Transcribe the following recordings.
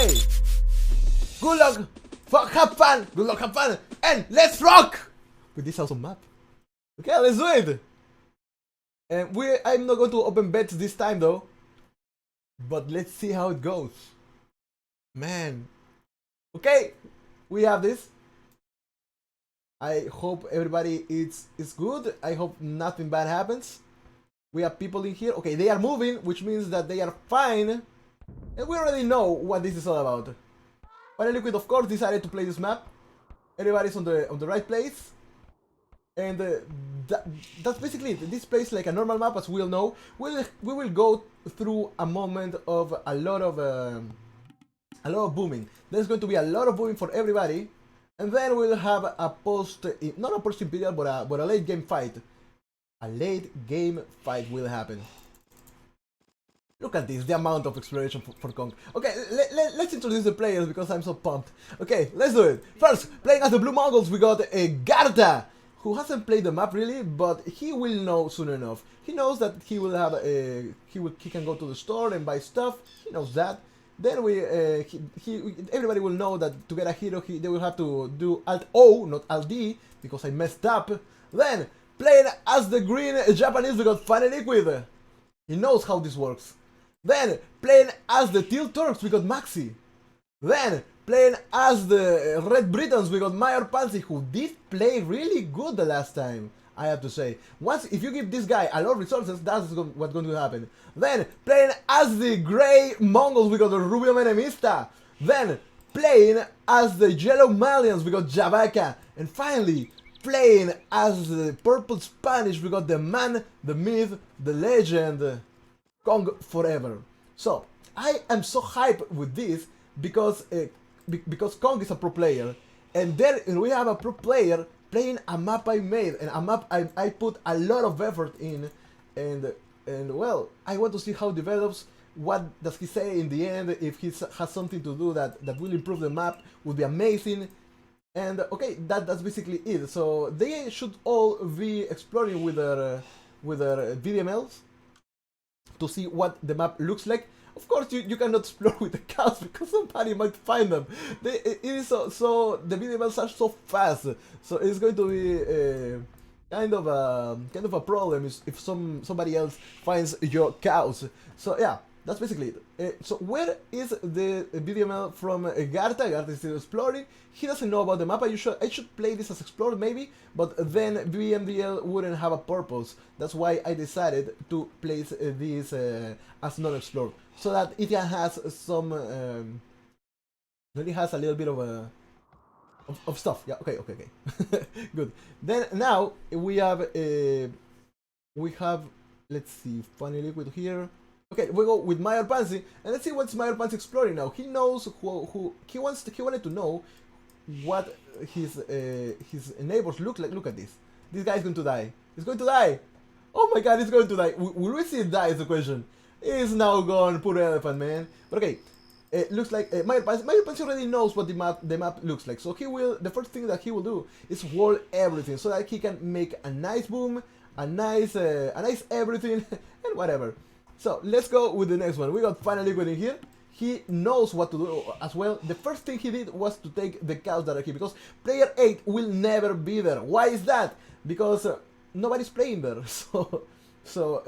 Okay. Good luck. Have fun. Good luck, have fun. And let's rock with this awesome map. Okay, let's do it. And I'm not going to open bets this time though. But let's see how it goes. Man. Okay. We have this. I hope everybody is good. I hope nothing bad happens. We have people in here. Okay, they are moving, which means that they are fine. And we already know what this is all about. Final Liquid, of course, decided to play this map. Everybody's on the right place. And that's basically it. This plays like a normal map, as we all know. We will go through a moment of a lot of booming. There's going to be a lot of booming for everybody. And then we'll have a not a post-imperial, but a late game fight. A late game fight will happen. Look at this, the amount of exploration for Kong. Okay, let's introduce the players because I'm so pumped. Okay, let's do it. First, playing as the Blue Mongols, we got Garta, who hasn't played the map really, but he will know soon enough. He knows that he will have he can go to the store and buy stuff. He knows that. Then everybody will know that to get a hero, they will have to do Alt O, not Alt D, because I messed up. Then, playing as the green Japanese, we got Final Liquid. He knows how this works. Then, playing as the Teal Turks, we got Maxi. Then, playing as the Red Britons, we got Mayor Pansy, who did play really good the last time, I have to say. If you give this guy a lot of resources, that's what's going to happen. Then, playing as the Grey Mongols, we got the Rubio Menemista. Then, playing as the Yellow Malians, we got Javaca. And finally, playing as the Purple Spanish, we got the man, the myth, the legend, Cong4ever. So, I am so hyped with this because Kong is a pro player. And then we have a pro player playing a map I made, and a map I put a lot of effort in, and well, I want to see how it develops. What does he say in the end? If he has something to do that will improve the map, would be amazing. And okay, that's basically it. So they should all be exploring with their VDMLs to see what the map looks like. Of course, you cannot explore with the cows because somebody might find them. It is so the VDMLs are so fast, so it's going to be kind of a problem if somebody else finds your cows. So yeah, that's basically it. So where is the VDML from Garta? Garta is still exploring. He doesn't know about the map. I should play this as explored maybe, but then VMDL wouldn't have a purpose. That's why I decided to place this as non-explored, so that it has some, it has a little bit of stuff. Yeah. Okay. Good. Then now we have let's see, Funny Liquid here. Okay, we go with Mayor Pansy, and let's see what's Mayor Pansy exploring now. He knows who he wanted to know what his neighbors look like. Look at this. This guy is going to die. He's going to die. Oh my God, he's going to die. Will we see him die? Is the question. He's now gone. Poor elephant, man. But okay, it looks like Mayor Pansy already knows what the map looks like. So the first thing that he will do is wall everything so that he can make a nice boom, a nice everything, and whatever. So let's go with the next one. We got Final Liquid in here. He knows what to do as well. The first thing he did was to take the cows that are here, because player 8 will never be there. Why is that? Because nobody's playing there. So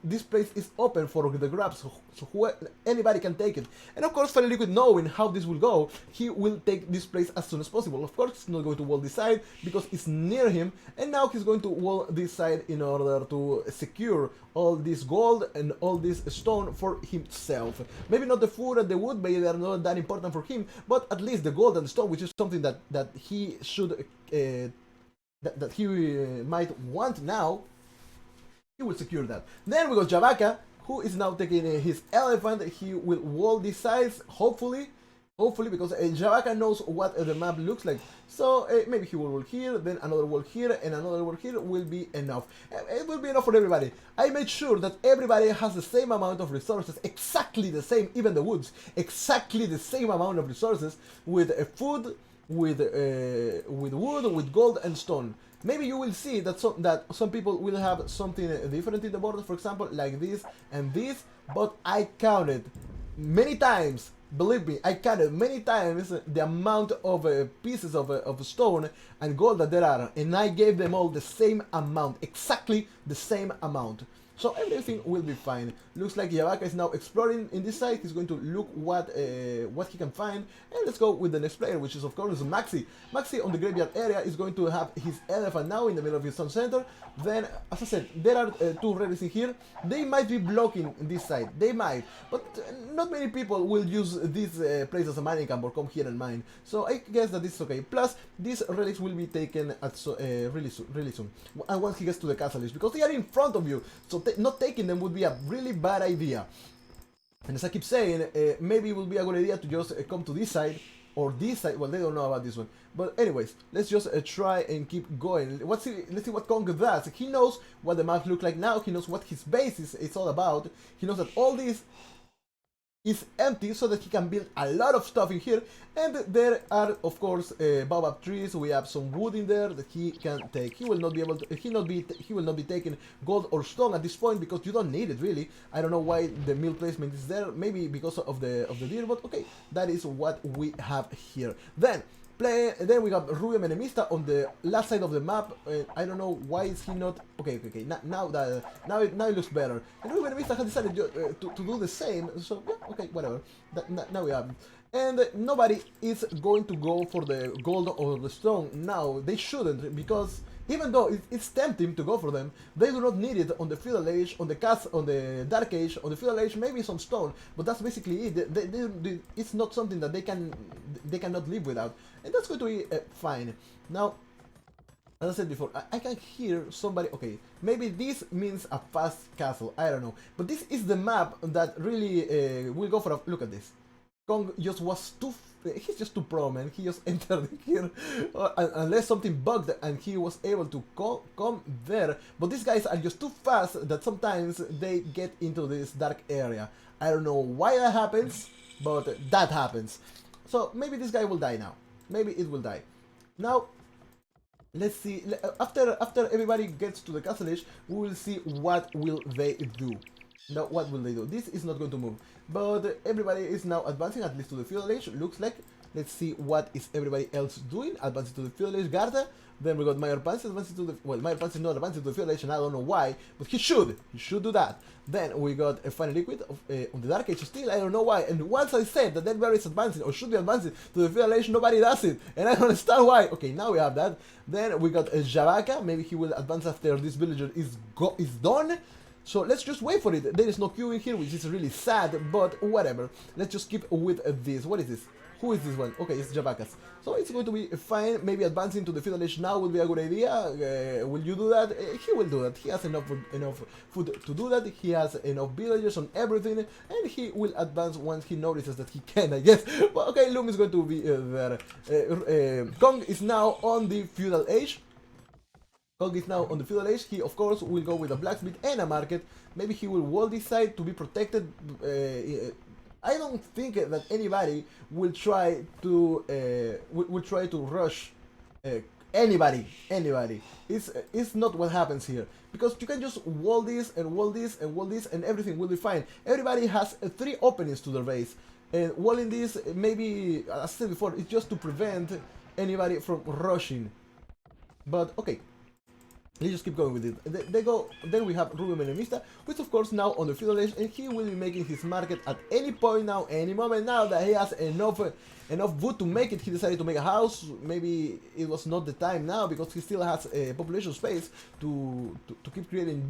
this place is open for the grabs, so anybody can take it. And of course, Final Liquid, knowing how this will go, he will take this place as soon as possible. Of course, he's not going to wall this side because it's near him, and now he's going to wall this side in order to secure all this gold and all this stone for himself. Maybe not the food and the wood, maybe they're not that important for him, but at least the gold and the stone, which is something that he should that he might want now. He will secure that. Then we got Javaca, who is now taking his elephant. He will wall these sides, hopefully, because Javaca knows what the map looks like. So maybe he will wall here, then another wall here, and another wall here will be enough. It will be enough for everybody. I made sure that everybody has the same amount of resources, exactly the same, even the woods, exactly the same amount of resources, with food, with wood, with gold and stone. Maybe you will see that some people will have something different in the border, for example, like this and this, but I counted many times Believe me, I counted many times the amount of pieces of stone and gold that there are, and I gave them all the same amount, exactly the same amount. So everything will be fine. Looks like Yabaka is now exploring in this side. He's going to look what he can find. And let's go with the next player, which is of course Maxi. Maxi on the graveyard area is going to have his elephant now in the middle of his sun center. Then, as I said, there are two relics in here. They might be blocking this side. They might. But not many people will use this place as a mining camp or come here and mine. So I guess that this is okay. Plus, these relics will be taken at really soon. And once he gets to the castle, because they are in front of you. So not taking them would be a really bad idea. And as I keep saying, maybe it would be a good idea to just come to this side or this side. Well, they don't know about this one. But anyways, let's just try and keep going. Let's see what Cong4ever does. He knows what the map looks like now. He knows what his base is all about. He knows that all this is empty so that he can build a lot of stuff in here, and there are of course baobab trees. We have some wood in there that he can take. He will not be able to, he will not be taking gold or stone at this point because you don't need it really. I don't know why the mill placement is there, maybe because of the deer, but okay, that is what we have here. Then we got Rubio Menemista on the last side of the map. I don't know why is he not. Okay. Now it looks better. And Rubio Menemista has decided to do the same. So yeah, okay, whatever. Now we have. And nobody is going to go for the gold or the stone now. They shouldn't, because even though it's tempting to go for them, they do not need it on the Feudal Age, on the Dark Age, on the Feudal Age, maybe some stone, but that's basically it. It's not something that they cannot live without, and that's going to be fine. Now, as I said before, I can hear somebody. Okay, maybe this means a fast castle. I don't know, but this is the map that really will go for a look at this. Kong just was he's just too pro, man. He just entered here unless something bugged and he was able to come there. But these guys are just too fast that sometimes they get into this dark area. I don't know why that happens, but that happens. So maybe this guy will die now. Maybe it will die. Now, let's see. After everybody gets to the castle age, we will see what will they do. Now, what will they do? This is not going to move. But everybody is now advancing, at least to the Feudal Age, looks like. Let's see what is everybody else doing. Advancing to the Feudal Age, Garda. Then we got Mayor Pansi advancing to the... Well, Mayor Pansi is not advancing to the Feudal Age, and I don't know why. But he should do that. Then we got a Final Liquid on the Dark Age still, I don't know why. And once I said that everybody is advancing, or should be advancing to the Feudal Age, nobody does it. And I don't understand why. Okay, now we have that. Then we got Yabaka. Maybe he will advance after this villager is done. So let's just wait for it. There is no queue in here, which is really sad, but whatever. Let's just keep with this. What is this? Who is this one? Okay, it's Yabaka's. So it's going to be fine. Maybe advancing to the Feudal Age now would be a good idea. Will you do that? He will do that. He has enough food to do that. He has enough villagers on everything, and he will advance once he notices that he can, I guess. But okay, Loom is going to be there. Kong is now on the Feudal Age. Kong is now on the Feudal Age. He, of course, will go with a blacksmith and a market. Maybe he will wall this side to be protected. I don't think that anybody will try to rush anybody. It's not what happens here, because you can just wall this and wall this and wall this, and everything will be fine. Everybody has 3 openings to their base, and walling this, maybe, as I said before, it's just to prevent anybody from rushing. But okay. Let's just keep going with it. Then we have Rubio Menemista, which of course now on the Feudal Age, and he will be making his market at any point now, any moment now that he has enough wood to make it. He decided to make a house. Maybe it was not the time now because he still has population space to keep creating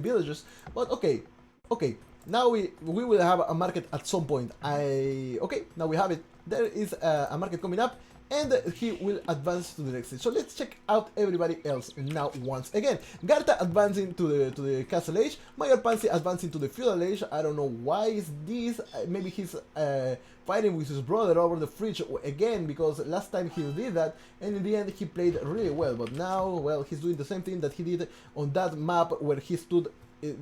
villages. But okay. Now we will have a market at some point. Okay, now we have it. There is a market coming up, and he will advance to the next stage. So let's check out everybody else now once again. Garta advancing to the Castle Age. Mayor Pansi advancing to the Feudal Age. I don't know why is this. Maybe he's fighting with his brother over the fridge again, because last time he did that, and in the end he played really well. But now, well, he's doing the same thing that he did on that map where he stood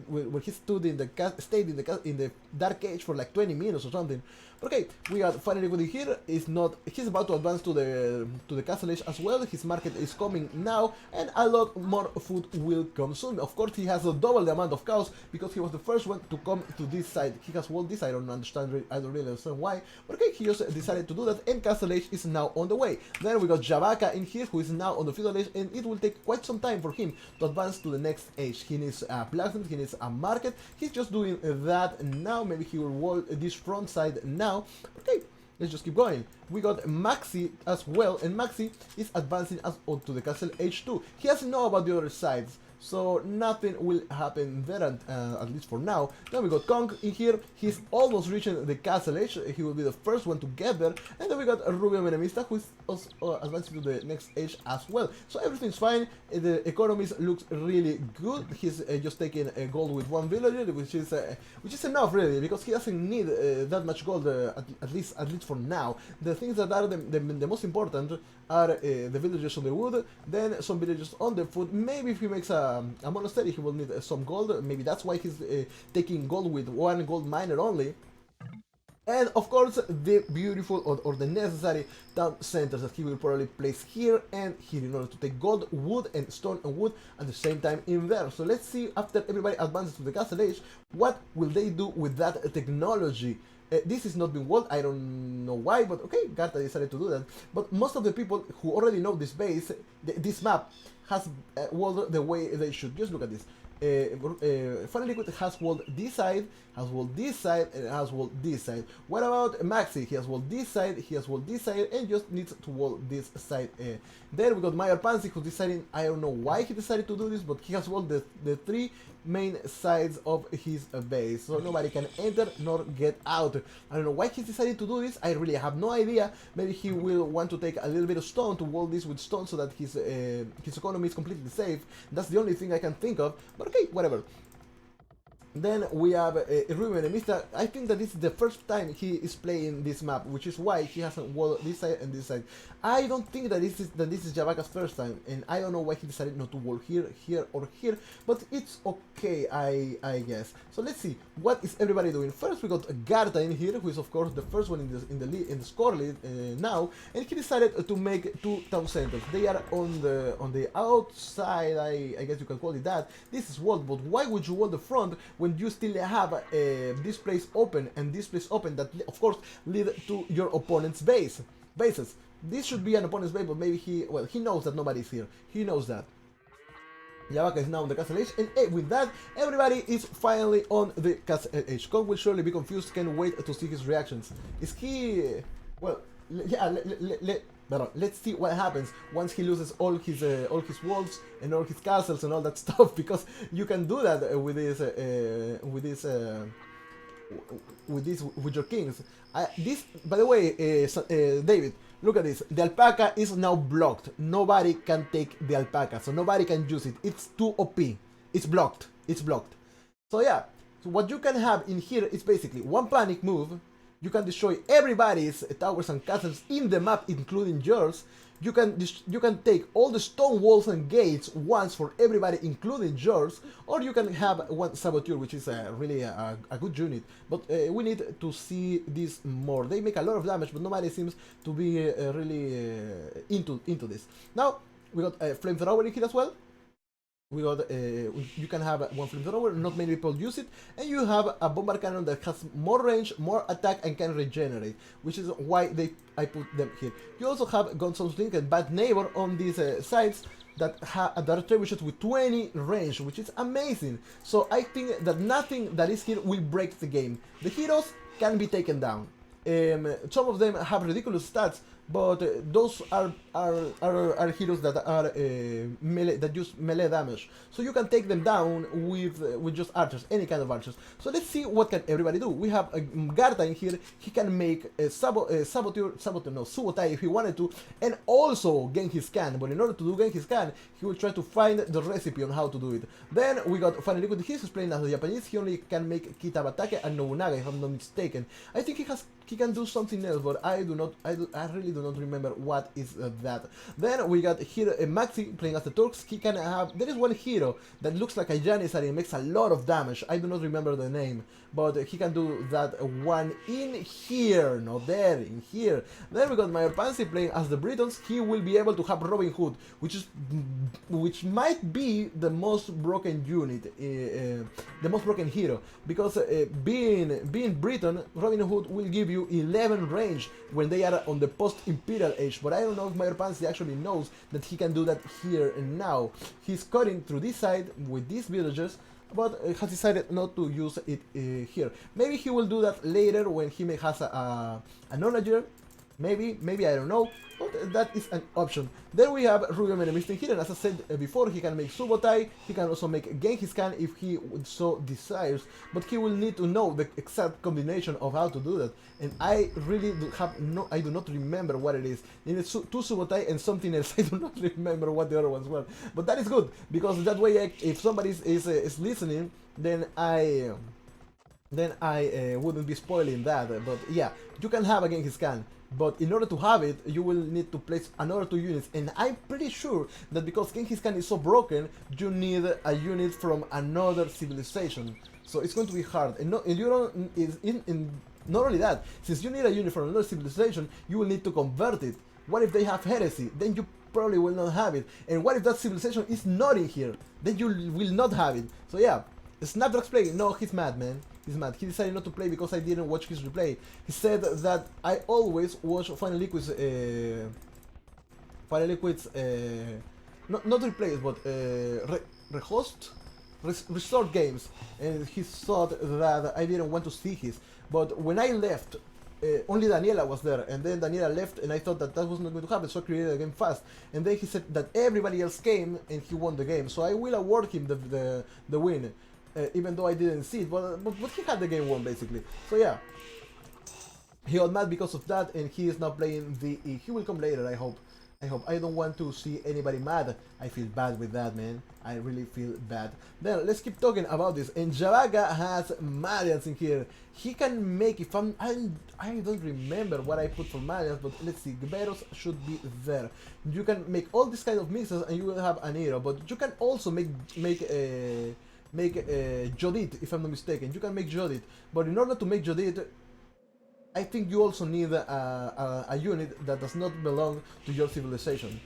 when he stood in the stayed in the dark cage for like 20 minutes or something. Okay, we got finally with here. Is not he's about to advance to the castle edge as well. His market is coming now, and a lot more food will come soon. Of course, he has a double the amount of cows because he was the first one to come to this side. He has walled this. I don't really understand why. But okay, he just decided to do that, and castle edge is now on the way. Then we got Javaka in here, who is now on the feudal edge, and it will take quite some time for him to advance to the next age. He needs a blacksmith, he needs a market. He's just doing that now. Maybe he will wall this front side now. Okay, let's just keep going. We got Maxi as well, and Maxi is advancing us onto the castle H2. He doesn't know about the other sides, so nothing will happen there, at least for now. Then we got Kong in here. He's almost reaching the castle edge. He will be the first one to get there. And then we got Rubio Menemista, who is also advancing to the next edge as well. So everything's fine. The economies looks really good. He's just taking gold with one villager, which is enough really, because he doesn't need that much gold at least for now. The things that are the most important are the villagers on the wood, then some villagers on the food. Maybe if he makes a monastery, he will need some gold. Maybe that's why he's taking gold with one gold miner only. And of course, the beautiful or the necessary town centers that he will probably place here and here in order to take gold, wood, and stone and wood at the same time in there. So let's see, after everybody advances to the castle age, what will they do with that technology? This is not being walled, I don't know why, but okay, Garta decided to do that. But most of the people who already know this base, this map, has walled the way they should. Just look at this. Funny Liquid has walled this side, has walled this side, and has walled this side. What about Maxi? He has walled this side, he has walled this side, and just needs to wall this side. Then we got Mayor Pansy, who's deciding, I don't know why he decided to do this, but he has walled the three main sides of his base, so nobody can enter nor get out. I don't know why he decided to do this, I really have no idea. Maybe he will want to take a little bit of stone to wall this with stone so that his economy is completely safe. That's the only thing I can think of, but okay, whatever. Then we have Ruben Mr. I think that this is the first time he is playing this map, which is why he hasn't walled this side and this side. I don't think that this is Javaka's first time, and I don't know why he decided not to wall here, here, or here, but it's okay, I guess. So let's see, what is everybody doing? First we got Garta in here, who is of course the first one in the score lead now, and he decided to make two town centers. They are on the outside, I guess you can call it that. This is walled, but why would you wall the front when you still have this place open and this place open that of course lead to your opponent's bases? This should be an opponent's base, but maybe he knows that nobody's here. He knows that. Javaka is now on the castle edge, and with that, everybody is finally on the castle edge. Kong will surely be confused, can't wait to see his reactions. Is he... well, yeah, let's see what happens once he loses all his walls and all his castles and all that stuff, because you can do that with your kings. This, by the way, David, look at this. The alpaca is now blocked. Nobody can take the alpaca, so nobody can use it. It's too OP. It's blocked. It's blocked. So yeah, so what you can have in here is basically one panic move. You can destroy everybody's towers and castles in the map, including yours. You can take all the stone walls and gates once for everybody, including yours. Or you can have one saboteur, which is really a good unit. But we need to see this more. They make a lot of damage, but nobody seems to be really into this. Now we got a flamethrower in here as well. We got you can have one flamethrower, not many people use it, and you have a bomber cannon that has more range, more attack, and can regenerate, which is why I put them here. You also have Gonzalo's Link and Bad Neighbor on these sides that are trebuchets with 20 range, which is amazing. So I think that nothing that is here will break the game. The heroes can be taken down. Some of them have ridiculous stats, but those are heroes that are melee, that use melee damage. So you can take them down with just archers, any kind of archers. So let's see what can everybody do. We have Garta in here. He can make a Subotai if he wanted to, and also Genghis Khan. But in order to do Genghis Khan, he will try to find the recipe on how to do it. Then we got Funny Liquid. He's playing as the Japanese. He only can make Kitabatake and Nobunaga, if I'm not mistaken. I think he can do something else, but I really do do not remember what is that. Then we got hero Maxi playing as the Turks. He can have, there is one hero that looks like a Janissary and makes a lot of damage. I do not remember the name, but he can do that one in here, not there, in here. Then we got Mayor Pansy playing as the Britons. He will be able to have Robin Hood, which might be the most broken unit, the most broken hero, because being Briton, Robin Hood will give you 11 range when they are on the post-Imperial age, but I don't know if Mayor Pansy actually knows that he can do that here and now. He's cutting through this side with these villagers, but has decided not to use it here. Maybe he will do that later when he may has an onager. Maybe, I don't know, but that is an option. Then we have Rubio Menemist here, and as I said before, he can make Subotai, he can also make Genghis Khan if he so desires, but he will need to know the exact combination of how to do that, and I really I do not remember what it is. It's two Subotai and something else. I do not remember what the other ones were, but that is good, because that way if somebody is listening, then I wouldn't be spoiling that. But yeah, you can have a Genghis Khan, but in order to have it, you will need to place another 2 units, and I'm pretty sure that because Genghis Khan is so broken, you need a unit from another civilization, so it's going to be hard. And not only that, since you need a unit from another civilization, you will need to convert it. What if they have heresy? Then you probably will not have it. And what if that civilization is not in here? Then you will not have it. So yeah, Snapdrag's playing. No, he's mad, man. He's mad. He decided not to play because I didn't watch his replay. He said that I always watch Final Liquid's not replays, but restart games, and he thought that I didn't want to see his. But when I left, only Daniela was there, and then Daniela left, and I thought that was not going to happen, so I created a game fast. And then he said that everybody else came, and he won the game. So I will award him the win. Even though I didn't see it, but he had the game won basically. So yeah, he got mad because of that, and he is now playing VE. He will come later, I hope. I don't want to see anybody mad. I feel bad with that, man. I really feel bad. Then let's keep talking about this. And Javaga has Malians in here. He can make, if I don't remember what I put for Malians, but let's see. Gberos should be there. You can make all these kind of mixes, and you will have an hero. But you can also make Jodit, if I'm not mistaken. You can make Jodit, but in order to make Jodit, I think you also need a unit that does not belong to your civilization.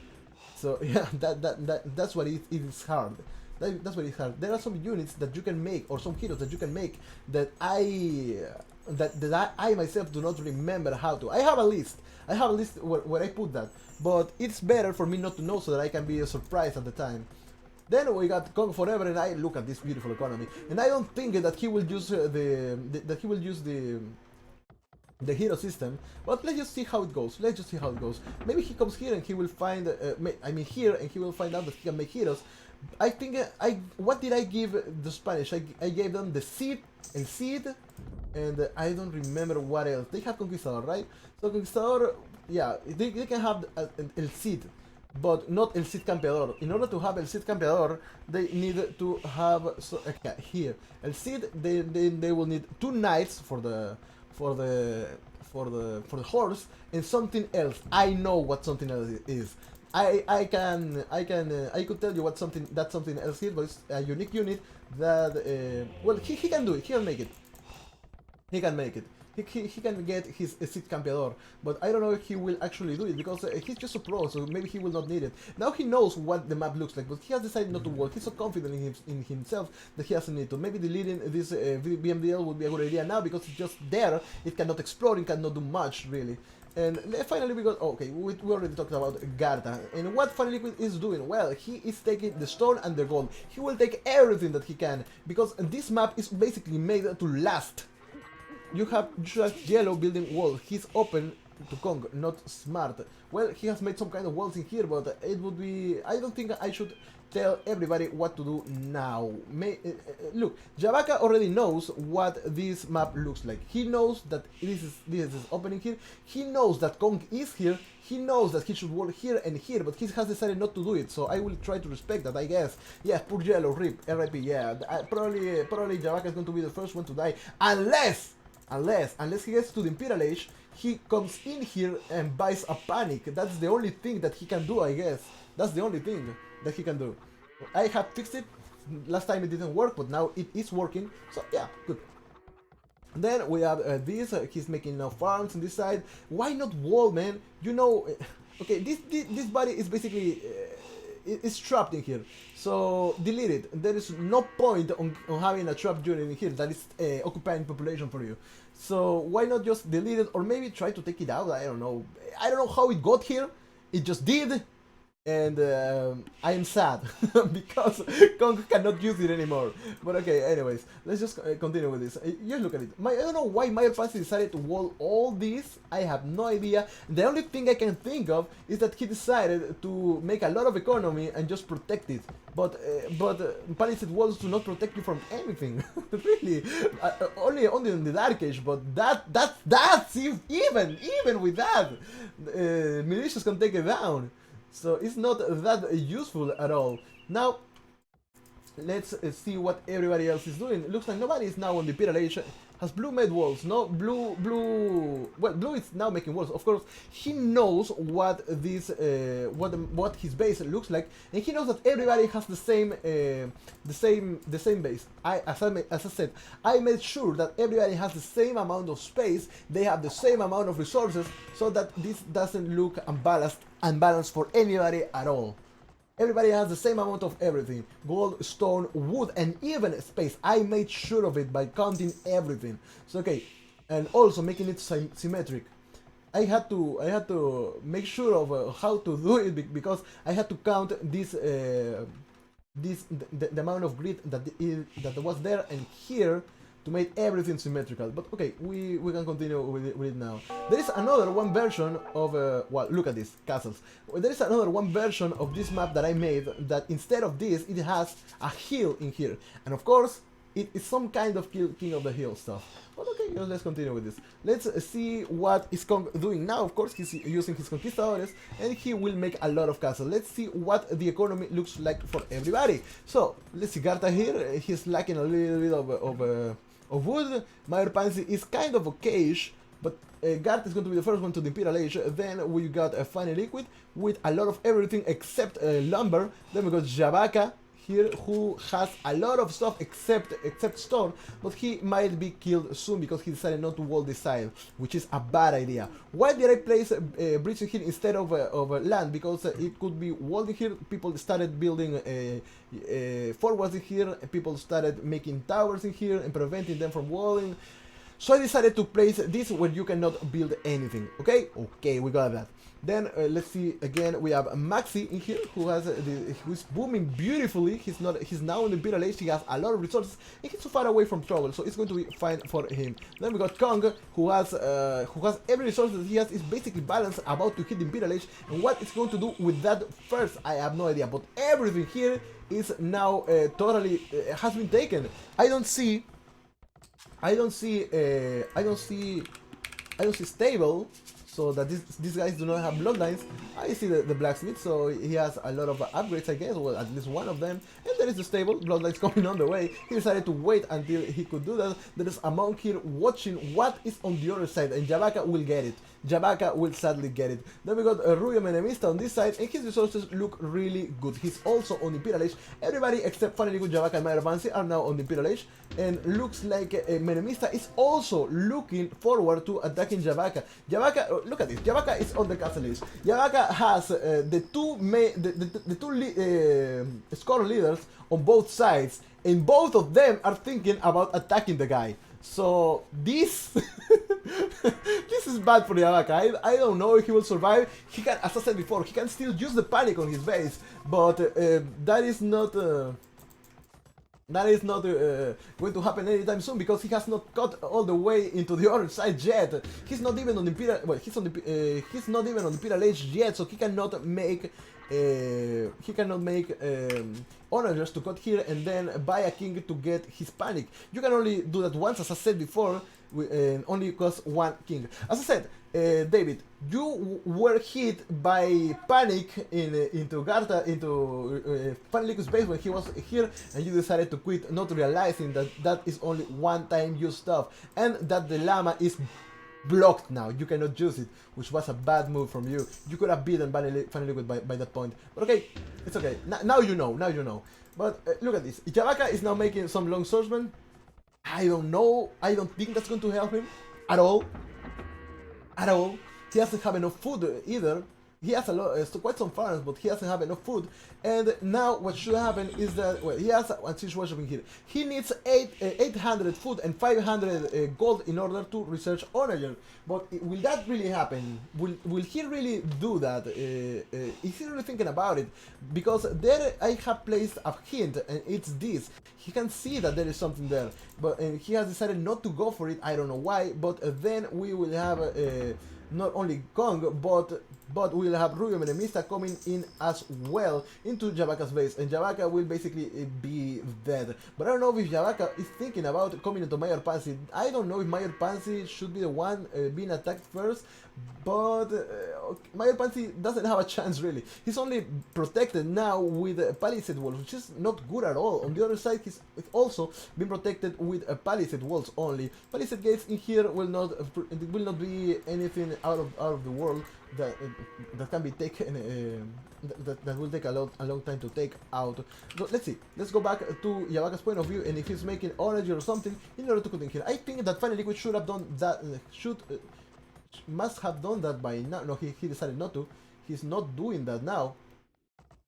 So yeah, that's what it is hard. That's what it's hard. There are some units that you can make, or some heroes that you can make, that I myself do not remember how to. I have a list where I put that, but it's better for me not to know so that I can be surprised at the time. Then we got Cong4ever, and I look at this beautiful economy, and I don't think that he will use the hero system, but let's just see how it goes. Maybe he comes here and he will find, here, and he will find out that he can make heroes. I think what did I give the Spanish? I gave them the seed, El Cid, and I don't remember what else. They have Conquistador, right? So Conquistador, yeah, they can have El Cid, but not El Cid Campeador. In order to have El Cid Campeador, they need to have here El Cid. They will need 2 knights for the horse, and something else. I know what something else is. I could tell you what something else is, but it's a unique unit that well, he can do it. He can make it. He can get his Cid Campeador, but I don't know if he will actually do it, because he's just a pro, so maybe he will not need it. Now he knows what the map looks like, but he has decided not to work. He's so confident in himself that he doesn't need to. Maybe deleting this BMDL would be a good idea now, because it's just there. It cannot explore, it cannot do much, really. And finally we got, okay, we already talked about Garta, and what Final Liquid is doing? Well, he is taking the stone and the gold. He will take everything that he can, because this map is basically made to last. You have just Yellow building walls. He's open to Kong, not smart. Well, he has made some kind of walls in here, but it would be... I don't think I should tell everybody what to do now. Look, Javaka already knows what this map looks like. He knows that this is opening here. He knows that Kong is here. He knows that he should work here and here, but he has decided not to do it, so I will try to respect that, I guess. Yeah, poor Yellow, RIP, yeah. Probably Javaka is going to be the first one to die, unless Unless he gets to the Imperial Age, he comes in here and buys a panic. That's the only thing that he can do, I guess. That's the only thing that he can do. I have fixed it. Last time it didn't work, but now it is working. So yeah, good. Then we have this. He's making farms on this side. Why not wall, man? You know, okay, this body is basically it's trapped in here. So delete it. There is no point on having a trapped unit in here that is occupying population for you. So why not just delete it, or maybe try to take it out? I don't know. I don't know how it got here. It just did. And I am sad because Kong cannot use it anymore. But okay, anyways, let's just continue with this. Just look at it. I don't know why Mayor Fancy decided to wall all this. I have no idea. The only thing I can think of is that he decided to make a lot of economy and just protect it. But palisade walls do not protect you from anything. Really, only in the Dark Age. But that's even with that, militias can take it down. So it's not that useful at all. Now, let's see what everybody else is doing. It looks like nobody is now on the Imperial Age. Has Blue made walls? No, well, Blue is now making walls. Of course, he knows what this, what his base looks like, and he knows that everybody has the same base. As I said, I made sure that everybody has the same amount of space. They have the same amount of resources, so that this doesn't look unbalanced for anybody at all. Everybody has the same amount of everything. Gold, stone, wood, and even space. I made sure of it by counting everything. So okay, and also making it symmetric. I had to make sure of how to do it, because I had to count this the amount of grid that was there and here to make everything symmetrical. But okay, we can continue with it now. There is another one version of well, look at this, castles. There is another one version of this map that I made that instead of this, it has a hill in here. And of course, it is some kind of king of the hill stuff. But okay, let's continue with this. Let's see what is Kong doing now. Of course, he's using his conquistadores, and he will make a lot of castles. Let's see what the economy looks like for everybody. So, let's see, Garta here, he's lacking a little bit of wood. Mayor Pansy is kind of okayish, but Gart is going to be the first one to the Imperial Age. Then we got a Funny Liquid with a lot of everything except lumber. Then we got Javaka here, who has a lot of stuff except stone, but he might be killed soon because he decided not to wall this side, which is a bad idea. Why did I place bridges here instead of land? Because it could be walled here. People started building forwards in here, and people started making towers in here and preventing them from walling. So I decided to place this where you cannot build anything. Okay, we got that. Then let's see again. We have Maxi in here, who has who's booming beautifully. He's now in the Imperial Age. He has a lot of resources, and he's so far away from trouble, so it's going to be fine for him. Then we got Kong, who has every resource that he has is basically balanced, about to hit the Imperial Age. And what it's going to do with that first, I have no idea. But everything here is now totally has been taken. I don't see stable, so that these guys do not have bloodlines. I see the blacksmith, so he has a lot of upgrades, I guess, well, at least one of them. And there is the stable, bloodlines coming on the way. He decided to wait until he could do that. There is a monk here watching what is on the other side, and Javaka will get it. Javaka will sadly get it. Then we got Rubio Menemista on this side, and his resources look really good. He's also on the Imperial Age. Everybody except Funny Liquid, Javaka, and Mayor Fancy are now on the Imperial Age, and looks like Menemista is also looking forward to attacking Javaka. Javaka, look at this. Javaka is on the castle list. Javaka has the two score leaders on both sides, and both of them are thinking about attacking the guy. So this this is bad for Javaka. I don't know if he will survive. He can, as I said before, he can still use the panic on his base, but that is not going to happen anytime soon, because he has not got all the way into the other side yet. He's not even on the Imperial. Well, he's not even on the Imperial Age yet, so he cannot make onagers to cut here and then buy a king to get his panic. You can only do that once, as I said before. and only cost 1 king. As I said, David, you were hit by panic into Garta, into Liquid's base when he was here, and you decided to quit, not realizing that that is only one-time use stuff, and that the llama is blocked now. You cannot use it, which was a bad move from you. You could have beaten Funny Liquid by that point. But okay, it's okay. Now you know. Now you know. But look at this. XavierTenka is now making some long swordsman. I don't know. I don't think that's going to help him at all. At all. He doesn't have enough food either. He has a lot, quite some farms, but he doesn't have enough food. And now what should happen is that, well, he has a situation here. He needs 800 food and 500 gold in order to research Onager. But will that really happen? Will he really do that? Is he really thinking about it? Because there I have placed a hint, and it's this. He can see that there is something there, but he has decided not to go for it. I don't know why, but then we will have not only Kong, but we'll have Rubio Menemista coming in as well into XavierTenka's base, and XavierTenka will basically be dead. But I don't know if XavierTenka is thinking about coming into Mayor Pansy. I don't know if Mayor Pansy should be the one being attacked first, but Mayor Pansy doesn't have a chance really. He's only protected now with Palisade walls, which is not good at all. On the other side, he's also been protected with Palisade walls only. Palisade gates in here will not be anything out of the world that can be taken. That will take a long time to take out. So let's see. Let's go back to XavierTenka's point of view, and if he's making energy or something in order to put in here. I think that Funny Liquid should have done that. Must have done that by now. No, he decided not to. He's not doing that now.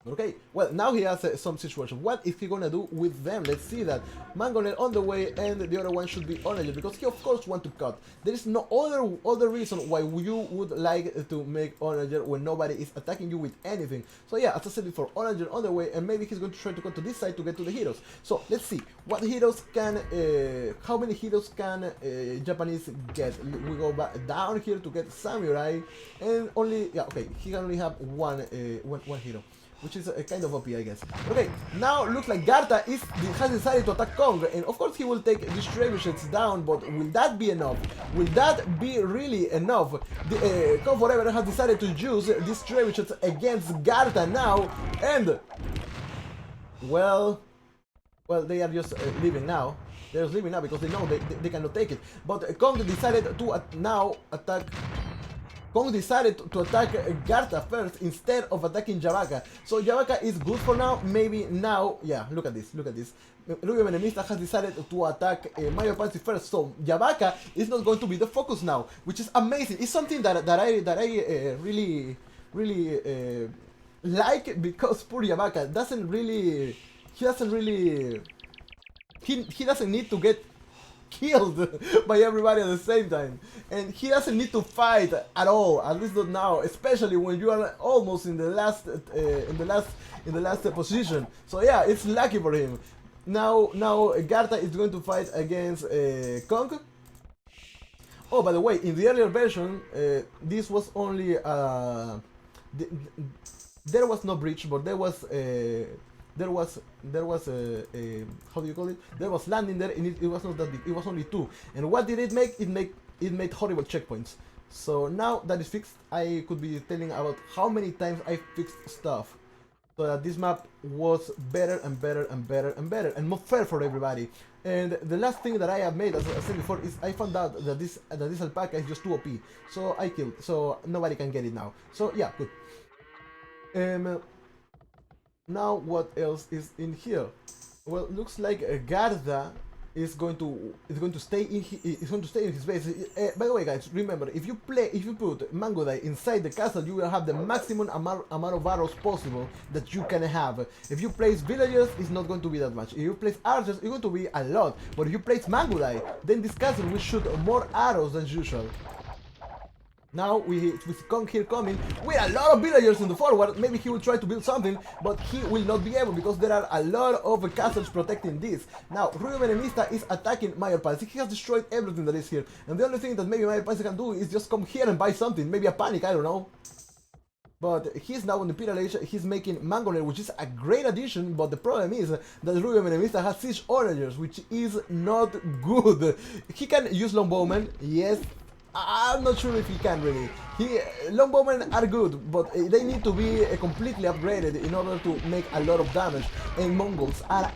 Okay, well, now he has some situation. What is he gonna do with them? Let's see that. Mangonet on the way, and the other one should be Onager, because he of course want to cut. There is no other reason why you would like to make Onager when nobody is attacking you with anything. So yeah, as I said before, Onager on the way, and maybe he's going to try to come to this side to get to the heroes. So let's see what heroes can, how many heroes can Japanese get. We go back down here to get Samurai, and only, yeah, okay, he can only have one hero, which is a kind of OP, I guess. Okay, now looks like Garta has decided to attack Kong, and of course he will take these trebuchets down, but will that be enough? Will that be really enough? Cong4ever has decided to use these trebuchets against Garta now, and well, they are just leaving now. They're just leaving now because they know they cannot take it. But Kong decided to now attack. Kong decided to attack Garta first instead of attacking XavierTenka. So XavierTenka is good for now. Maybe now, yeah, look at this, look at this. Rubio Menemista has decided to attack Mayor Pansy first, so XavierTenka is not going to be the focus now, which is amazing. It's something that I really like, because poor XavierTenka doesn't really, he doesn't need to get killed by everybody at the same time, and he doesn't need to fight at all, at least not now, especially when you are almost in the last position. So yeah, it's lucky for him. Now Garta is going to fight against Kong. Oh, by the way, in the earlier version, this was only there was no breach, but there was how do you call it? There was landing there, and it was not that big. It was only 2. And what did it make? It made horrible checkpoints. So now that is fixed, I could be telling about how many times I fixed stuff, so that this map was better and better and better and better and more fair for everybody. And the last thing that I have made, as I said before, is I found out that this alpaca is just too OP. So I killed. So nobody can get it now. So yeah, good. Now what else is in here? Well, looks like Garda is going to stay in his base. By the way, guys, remember, if you put Mangodai inside the castle, you will have the maximum amount of arrows possible that you can have. If you place villagers, it's not going to be that much. If you place archers, it's going to be a lot. But if you place Mangodai, then this castle will shoot more arrows than usual. Now with Kong here coming with a lot of villagers in the forward, maybe he will try to build something, but he will not be able because there are a lot of castles protecting this. Now Rubio Menemista is attacking Mayor Pansy. He has destroyed everything that is here, and the only thing that maybe Mayor Pansy can do is just come here and buy something, maybe a panic, I don't know. But he's now on the Imperial Age, he's making Mangoner, which is a great addition, but the problem is that Rubio Menemista has Siege Onagers, which is not good. He can use Longbowmen, yes. I'm not sure if he can really. Longbowmen are good, but they need to be completely upgraded in order to make a lot of damage. And Mongols are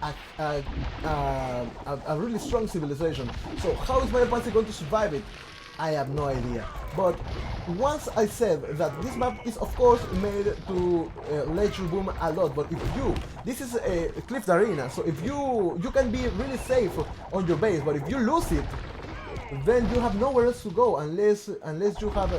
a really strong civilization. So how is my Panzer going to survive it? I have no idea. But once I said that this map is of course made to let you boom a lot, but if you, this is a cliffed arena, so if you can be really safe on your base, but if you lose it, then you have nowhere else to go unless you have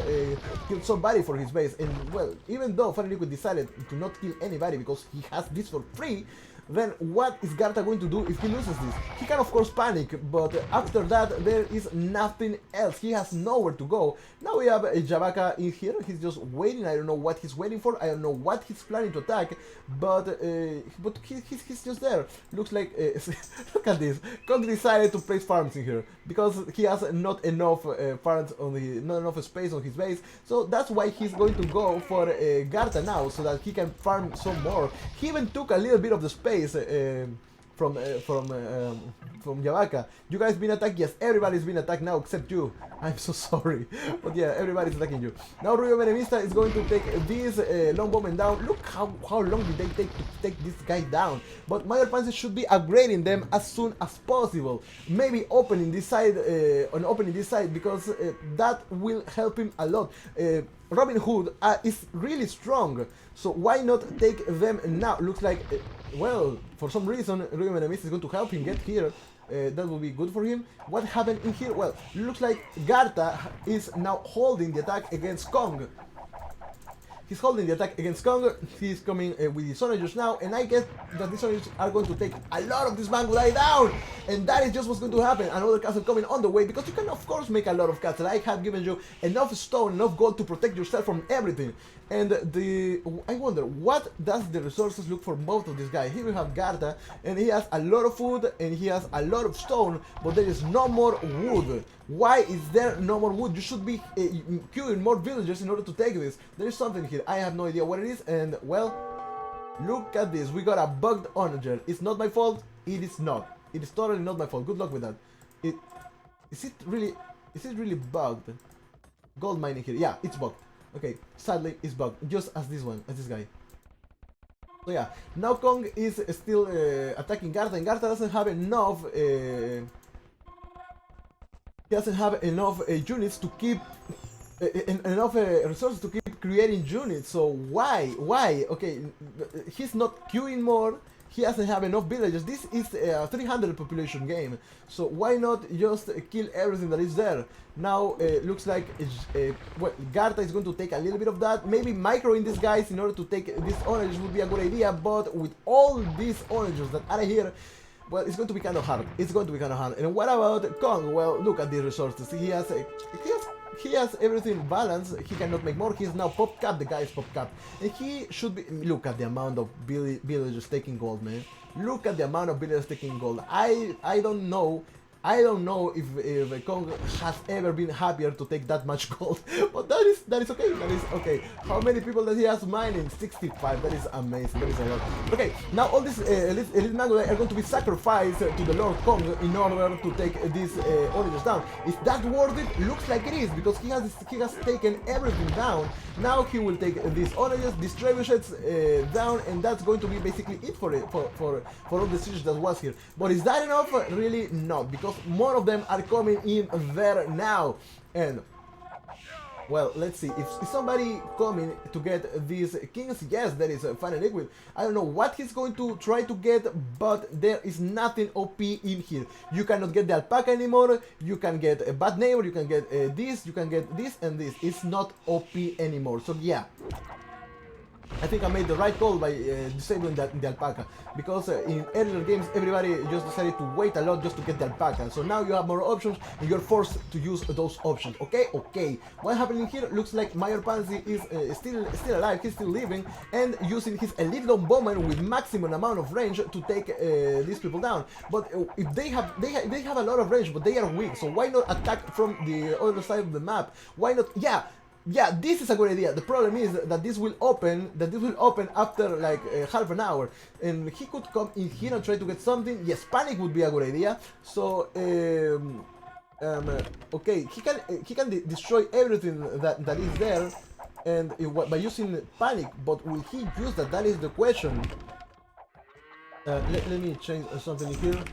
killed somebody for his base. And well, even though Fire Liquid decided to not kill anybody because he has this for free, then what is Garta going to do if he loses this? He can of course panic, but after that there is nothing else. He has nowhere to go. Now we have Javaka in here. He's just waiting. I don't know what he's waiting for. I don't know what he's planning to attack, but he's just there. Looks like look at this. Cong decided to place farms in here because he has not enough farms on the not enough space on his base. So that's why he's going to go for Garta now, so that he can farm some more. He even took a little bit of the space from Javaka. You guys been attacked? Yes, everybody's been attacked now except you. I'm so sorry. But yeah, everybody's attacking you. Now Rubio Menemista is going to take this Longbowman down. Look how long did they take to take this guy down. But Major Panzer should be upgrading them as soon as possible. Maybe opening this side, because that will help him a lot. Robin Hood is really strong, so why not take them now? Looks like, well, for some reason, Rubio Menemista is going to help him get here. That will be good for him. What happened in here? Well, looks like Garta is now holding the attack against Cong. He's holding the attack against Cong. He's coming with his Onagers now, and I guess that these Onagers are going to take a lot of this Mangudai down, and that is just what's going to happen. Another castle coming on the way, because you can of course make a lot of castles. I have given you enough stone, enough gold to protect yourself from everything. And I wonder, what does the resources look for both of these guys? Here we have Garta, and he has a lot of food, and he has a lot of stone, but there is no more wood. Why is there no more wood? You should be queuing more villagers in order to take this. There is something here. I have no idea what it is, and well, look at this. We got a bugged onager. It's not my fault. It is not. It is totally not my fault. Good luck with that. Is it really bugged? Gold mining here. Yeah, it's bugged. Okay, sadly it's bugged, just as this guy. So yeah, now Cong is still attacking Garta, and Garta doesn't have enough. He doesn't have enough units to keep enough resources to keep creating units. So why? Okay, he's not queuing more. He doesn't have enough villagers. This is a 300 population game, so why not just kill everything that is there? Now looks like well, Garta is going to take a little bit of that. Maybe microing these guys in order to take these onagers would be a good idea, but with all these onagers that are here, well, it's going to be kind of hard. And what about Cong? Well, look at the resources. He has everything balanced. He cannot make more. He's now pop cap. The guy is pop cap, and he should be. Look at the amount of villagers taking gold, man. Look at the amount of villagers taking gold. I don't know if Cong has ever been happier to take that much gold, but that is okay. How many people does he has mining? 65. That is amazing. That is a lot. Okay, now all these elite Mangudai are going to be sacrificed to the Lord Cong in order to take these onagers down. Is that worth it? Looks like it is, because he has taken everything down. Now he will take these onagers, these trebuchets down, and that's going to be basically it for all the siege that was here. But is that enough? Really not, because more of them are coming in there now. And well, let's see, if somebody coming to get these kings, yes, there is a Final Liquid. I don't know what he's going to try to get, but there is nothing OP in here. You cannot get the alpaca anymore, you can get a bad neighbor, you can get this, you can get this and this. It's not OP anymore, so yeah. I think I made the right call by disabling the alpaca, because in earlier games everybody just decided to wait a lot just to get the alpaca. So now you have more options and you're forced to use those options. Okay. What happening here? Looks like Major Pansy is still alive. He's still living and using his elite Longbowman with maximum amount of range to take these people down. But if they have a lot of range, but they are weak. So why not attack from the other side of the map? Why not? Yeah. yeah, this is a good idea. The problem is that this will open after like half an hour, and he could come in here and try to get something. Yes, panic would be a good idea. So okay, he can destroy everything that is there, and by using panic. But will he use that? That is the question. Let me change something here.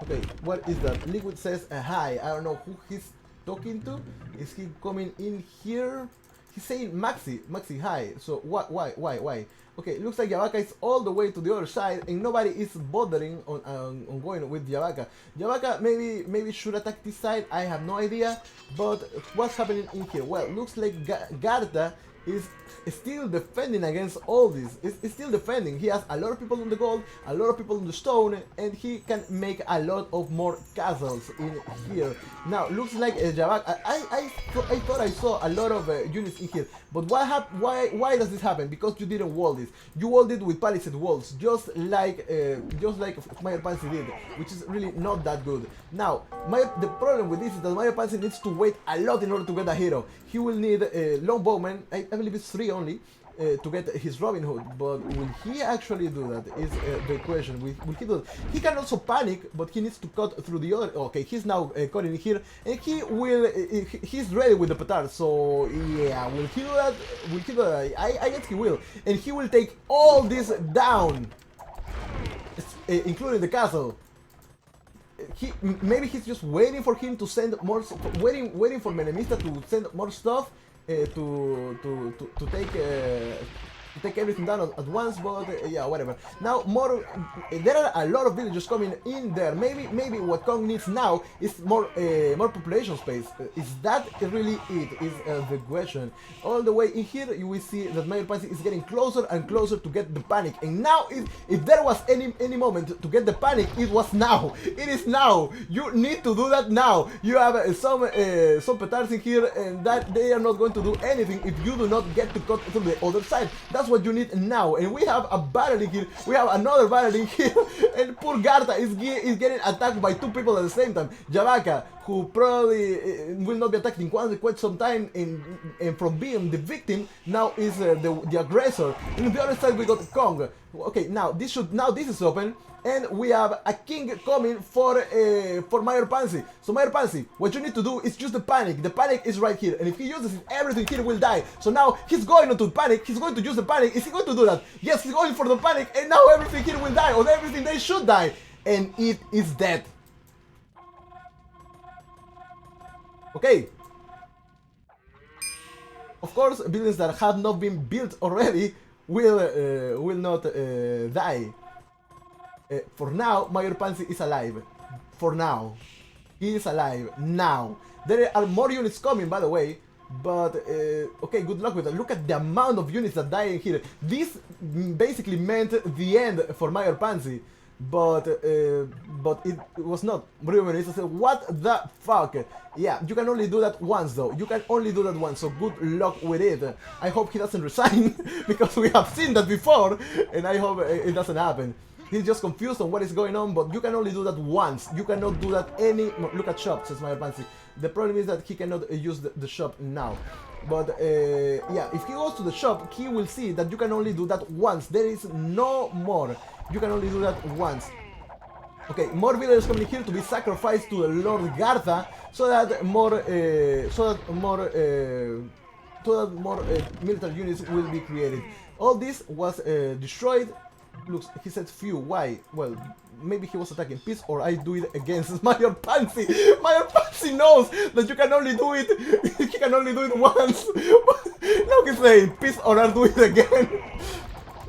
Okay, what is that? Liquid says hi. I don't know who he's talking to. Is he coming in here? He's saying Maxi, hi. So what? Why? Okay, looks like Javaka is all the way to the other side, and nobody is bothering on going with Javaka. Javaka maybe should attack this side. I have no idea. But what's happening in here? Well, looks like Garta is still defending against all this. Is still defending. He has a lot of people on the gold, a lot of people on the stone, and he can make a lot of more castles in here. Now looks like Javak. I thought I saw a lot of units in here, but why does this happen? Because you didn't wall this. You walled it with palisade walls, just like Mayor Pansy did, which is really not that good. Now the problem with this is that Mayor Pansy needs to wait a lot in order to get a hero. He will need a longbowman. I believe it's 3 only to get his Robin Hood, but will he actually do that is the question. Will he do that? He can also panic, but he needs to cut through the other. Okay, he's now cutting here, and he's ready with the petard, so yeah, will he do that? Will he do that? I guess he will, and he will take all this down, including the castle. Maybe he's just waiting for him to send more, waiting for Menemista to send more stuff to take everything down at once, but yeah, whatever. Now there are a lot of villagers coming in there. Maybe what Kong needs now is more population space. Is that really it? Is the question. All the way in here, you will see that Mayor Pansy is getting closer and closer to get the panic. And now, if there was any moment to get the panic, it was now. It is now. You need to do that now. You have some petards in here, and that they are not going to do anything if you do not get to cut through the other side. That's what you need now. And we have a battle in here. We have another battle in here, and poor Garta is getting attacked by 2 people at the same time. Javaka, who probably will not be attacked in quite some time, and from being the victim now is the aggressor. And on the other side we got Kong. Okay, now this is open, and we have a king coming for Mayor Pansy. So Mayor Pansy, what you need to do is use the panic. The panic is right here, and if he uses it, everything here will die. So now he's going into panic. He's going to use the panic. Is he going to do that? Yes, he's going for the panic, and now everything here will die, or everything they should die, and it is dead. Okay. Of course, buildings that have not been built already will not die. For now, Mayor Pansy is alive. For now. He is alive. Now. There are more units coming, by the way. But, okay, good luck with that. Look at the amount of units that die in here. This basically meant the end for Mayor Pansy. But it was not. Bruno said, what the fuck? Yeah, you can only do that once though. You can only do that once, so good luck with it. I hope he doesn't resign, because we have seen that before, and I hope it doesn't happen. He's just confused on what is going on, but you can only do that once. You cannot do that any... Look at shop, says Mayor Pansy. The problem is that he cannot use the shop now. But yeah, if he goes to the shop, he will see that you can only do that once. There is no more. You can only do that once. Okay, more villagers coming here to be sacrificed to the Lord Gartha, so that more military units will be created. All this was destroyed. Looks, he said few. Why? Well, maybe he was attacking peace, or I do it against Mayor Pansy. Mayor Pansy knows that you can only do it. He can only do it once. Now he's saying peace, or I do it again.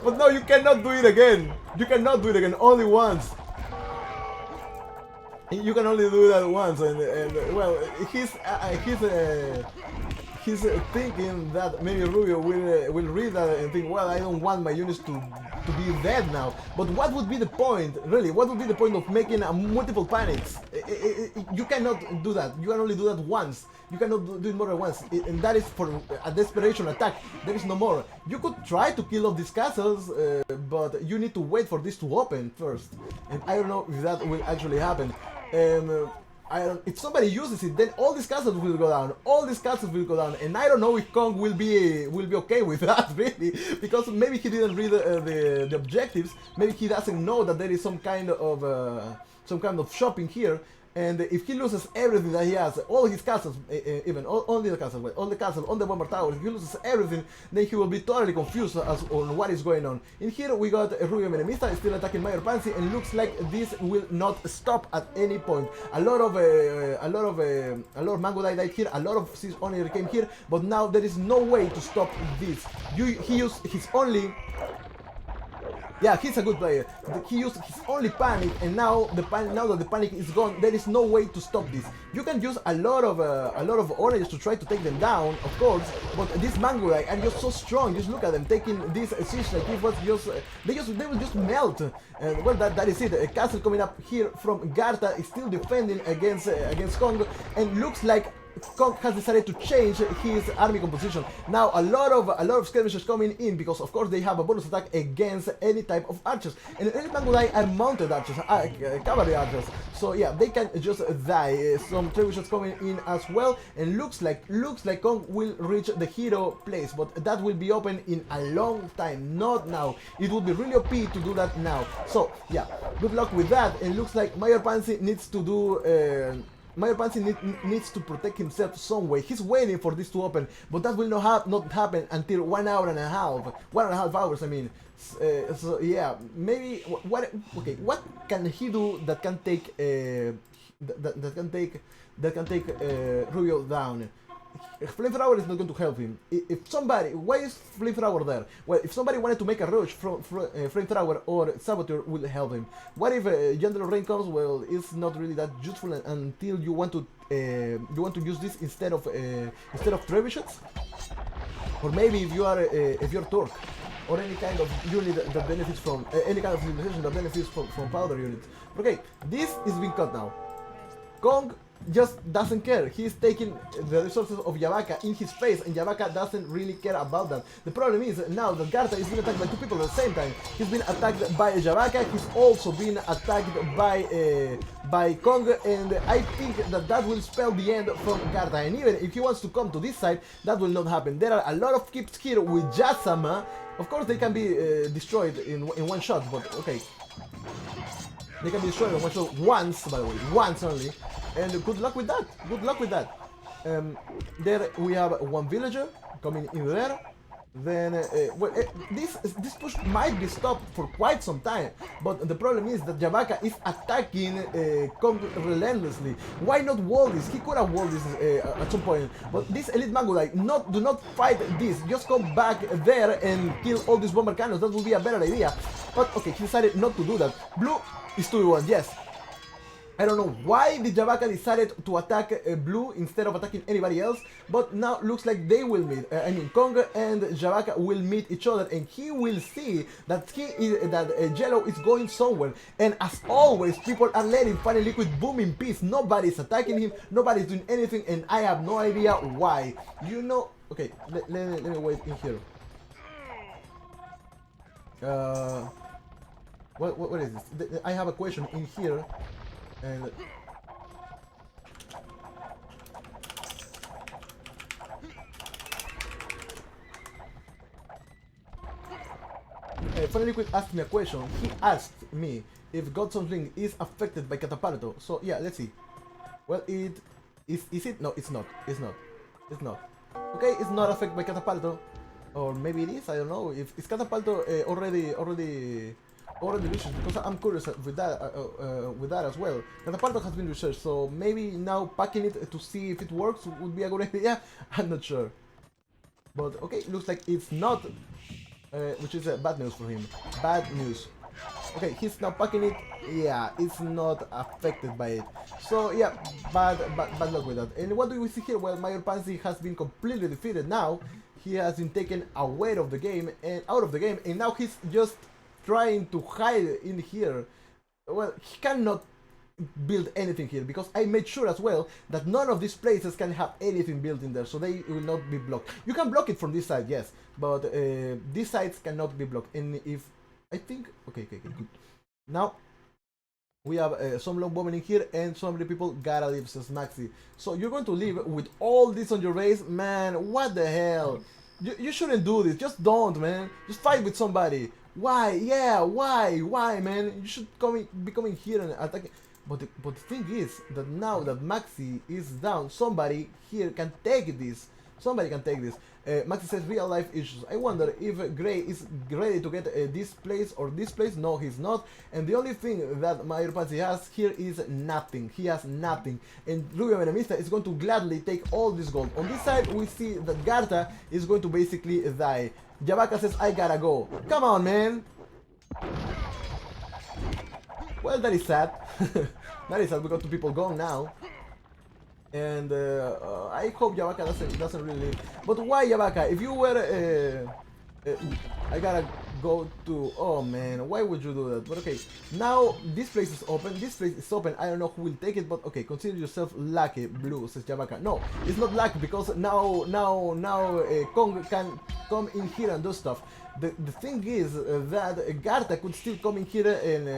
But no, you cannot do it again. You cannot do it again. Only once. You can only do that once, and well, he's thinking that maybe Rubio will read that and think, well, I don't want my units to be dead now. But what would be the point, really? What would be the point of making multiple panics? You cannot do that. You can only do that once. You cannot do it more than once. And that is for a desperation attack. There is no more. You could try to kill off these castles, but you need to wait for this to open first. And I don't know if that will actually happen. if somebody uses it, then all these castles will go down. All these castles will go down, and I don't know if Kong will be okay with that, really, because maybe he didn't read the objectives. Maybe he doesn't know that there is some kind of shopping here. And if he loses everything that he has, all his castles, even only the castles, all the castles, all the bomber towers, if he loses everything, then he will be totally confused as on what is going on. In here we got Rubio Menemista still attacking Mayor Pansy, and looks like this will not stop at any point. A lot of Mango died here, a lot of Sis only came here, but now there is no way to stop this. He used his only. Yeah, he's a good player. He used his only panic, and now that the panic is gone, there is no way to stop this. You can use a lot of oranges to try to take them down, of course, but these Mangudai are just so strong. Just look at them taking this siege like it was just they will just melt. Well, that is it. A castle coming up here from Garta is still defending against Kong, and looks like Kong has decided to change his army composition. Now a lot of skirmishers coming in, because of course they have a bonus attack against any type of archers, and any Mangudai are mounted archers, cavalry archers. So yeah, they can just die. Some trebuchets coming in as well, and looks like Kong will reach the hero place, but that will be open in a long time, not now. It would be really OP to do that now. So yeah, good luck with that. And looks like Mayor Pansy needs to do. Mayor Pansy needs to protect himself some way. He's waiting for this to open, but that will not happen until 1 hour and a half. 1.5 hours, I mean. So yeah, maybe what can he do that can take Rubio down? Flamethrower is not going to help him. If somebody, why is Flamethrower there? Well, if somebody wanted to make a rush from Flamethrower or Saboteur will help him. What if Gentle Rain comes? Well, it's not really that useful until you want to use this instead of trebuchets, or maybe if you're Torque, or any kind of unit that benefits from any kind of civilization that benefits from powder units. Okay, this is being cut now. Kong just doesn't care. He's taking the resources of Yavaka in his face, and Yavaka doesn't really care about that. The problem is now that Garta is being attacked by two people at the same time. He's been attacked by Yavaka, he's also been attacked by Kong, and I think that will spell the end from Garta. And even if he wants to come to this side, that will not happen. There are a lot of keeps here with Jasama. Of course they can be destroyed in one shot, but okay. They can be destroyed in one shot once, by the way, once only. And good luck with that. Good luck with that. There we have one villager coming in there. Then, this push might be stopped for quite some time. But the problem is that Yavaka is attacking Kong relentlessly. Why not wall this? He could have walled this at some point. But this elite Mangudai, do not fight this. Just come back there and kill all these bomber cannons. That would be a better idea. But okay, he decided not to do that. Blue is 2v1, yes. I don't know why the Yavaka decided to attack Blue instead of attacking anybody else, but now looks like they will meet. I mean, Kong and Yavaka will meet each other, and he will see that Yellow is going somewhere. And as always, people are letting Funny Liquid boom in peace. Nobody's attacking him, nobody's doing anything, and I have no idea why. You know, okay, let me wait in here. What is this? I have a question in here. And Funny Liquid asked me a question. He asked me if Godson's Ring is affected by Catapulto. So yeah, let's see. Well, is it? No, it's not. It's not. It's not. Okay, it's not affected by Catapulto, or maybe it is. I don't know. If is Catapulto already researched, because I'm curious with that as well. Catapulto has been researched, so maybe now packing it to see if it works would be a good idea. I'm not sure, but okay, looks like it's not, which is bad news for him. Bad news. Okay, he's now packing it. Yeah, it's not affected by it. So yeah, bad luck with that. And what do we see here? Well, Mayor Pansy has been completely defeated now. He has been taken away of the game and out of the game, and now he's just trying to hide in here. Well, he cannot build anything here, because I made sure as well that none of these places can have anything built in there, so they will not be blocked. You can block it from this side, yes, but these sides cannot be blocked. And if I think, okay, good. Now We have some long women in here, and some of the people gotta leave, says Maxi. So you're going to leave with all this on your base? Man, what the hell? You shouldn't do this. Just don't, man. Just fight with somebody. Why? Yeah, why? Why, man? You should be coming here and attacking. But the thing is that now that Maxi is down, somebody here can take this. Somebody can take this. Maxi says real life issues. I wonder if Gray is ready to get this place or this place. No, he's not. And the only thing that Mayor Pansy has here is nothing. He has nothing. And Rubio Menemista is going to gladly take all this gold. On this side, we see that Garta is going to basically die. Yabaka says, I gotta go. Come on, man. Well, that is sad. That is sad. We got two people gone now. And I hope Yabaka doesn't really leave. But why Yabaka? If you were I gotta go to... Oh man, why would you do that? But okay, now this place is open. This place is open. I don't know who will take it, but okay, consider yourself lucky, Blue, says Yabaka. No, it's not lucky because now Kong can come in here and do stuff. The thing is that Garta could still come in here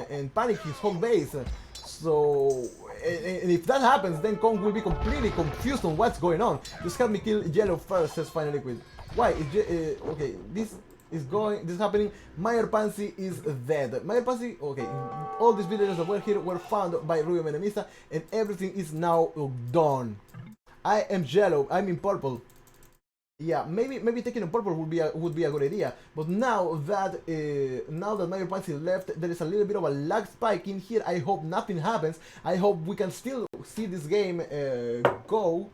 and panic his whole base. So, and if that happens, then Kong will be completely confused on what's going on. Just help me kill Yellow first, says Final Liquid. Why? Okay, this is happening. Mayor Pansy is dead. Mayor Pansy, okay, all these villagers that were here were found by Rubio Menemista, and everything is now done. I am yellow, I'm in purple. Yeah, maybe taking a purple would be a good idea. But now that Mayor Pansy left, there is a little bit of a lag spike in here. I hope nothing happens. I hope we can still see this game go,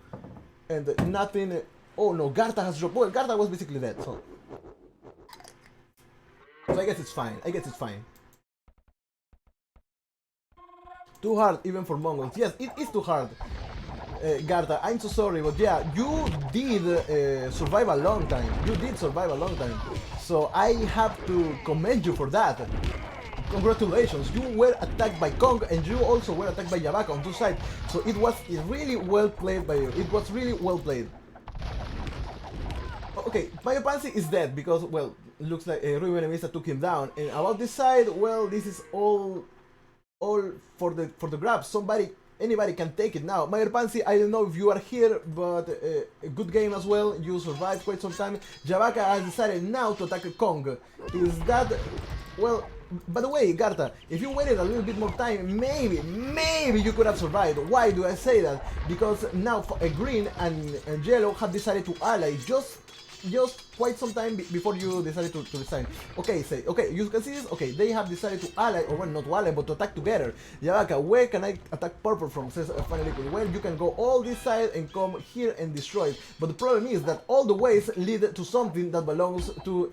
and nothing. Oh no, Garta has dropped. Well, Garta was basically dead, so I guess it's fine. Too hard even for Mongols. Yes, it is too hard. Garta, I'm so sorry, but yeah, you did survive a long time. So I have to commend you for that. Congratulations, you were attacked by Kong and you also were attacked by Yabaka on two sides. So it was really well played by you. Okay, Mayor Pansy is dead because, well, looks like Rubio Menemista took him down. And about this side, well, this is all for the grabs. Anybody can take it now. Mayor Pansy, I don't know if you are here, but a good game as well. You survived quite some time. Yabaka has decided now to attack Kong. Is that... Well, by the way, Garta, if you waited a little bit more time, maybe you could have survived. Why do I say that? Because now green and yellow have decided to ally just quite some time before you decided to resign. Okay, you can see this. Okay, they have decided to ally, or well, not to ally, but to attack together. Yabaka, where can I attack purple from? Says Final Liquid. Well, you can go all this side and come here and destroy it. But the problem is that all the ways lead to something that belongs to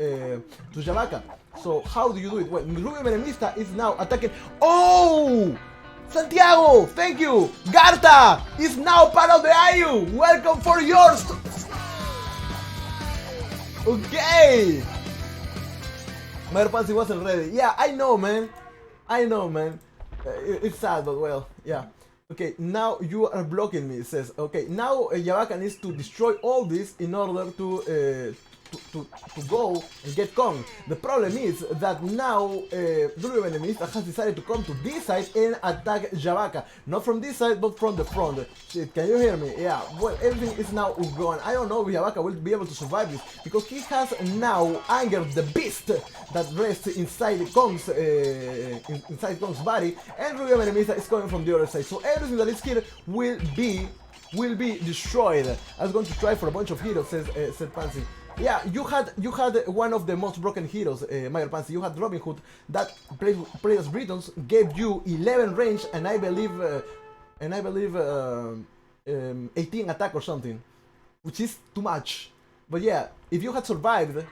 Yabaka. So how do you do it? Well, Rubio Menemista is now attacking. Oh! Santiago, thank you! Garta is now part of the IU! Welcome for yours! Okay! Mayor Pansy wasn't ready. Yeah, I know, man. It's sad, but well, yeah. Okay, now you are blocking me, it says. Okay, now Yabaka needs to destroy all this in order to go and get Kong. The problem is that now Rubio Menemista has decided to come to this side and attack Yabaka. Not from this side, but from the front. Shit, can you hear me? Yeah, well, everything is now gone. I don't know if Yabaka will be able to survive this, because he has now angered the beast that rests inside Kong's body, and Rubio Menemista is coming from the other side. So everything that is here will be destroyed. I was going to try for a bunch of heroes, said Pansy. Yeah, you had one of the most broken heroes, Mayor Pansy. You had Robin Hood that played as Britons, gave you 11 range and I believe 18 attack or something, which is too much. But yeah, if you had survived,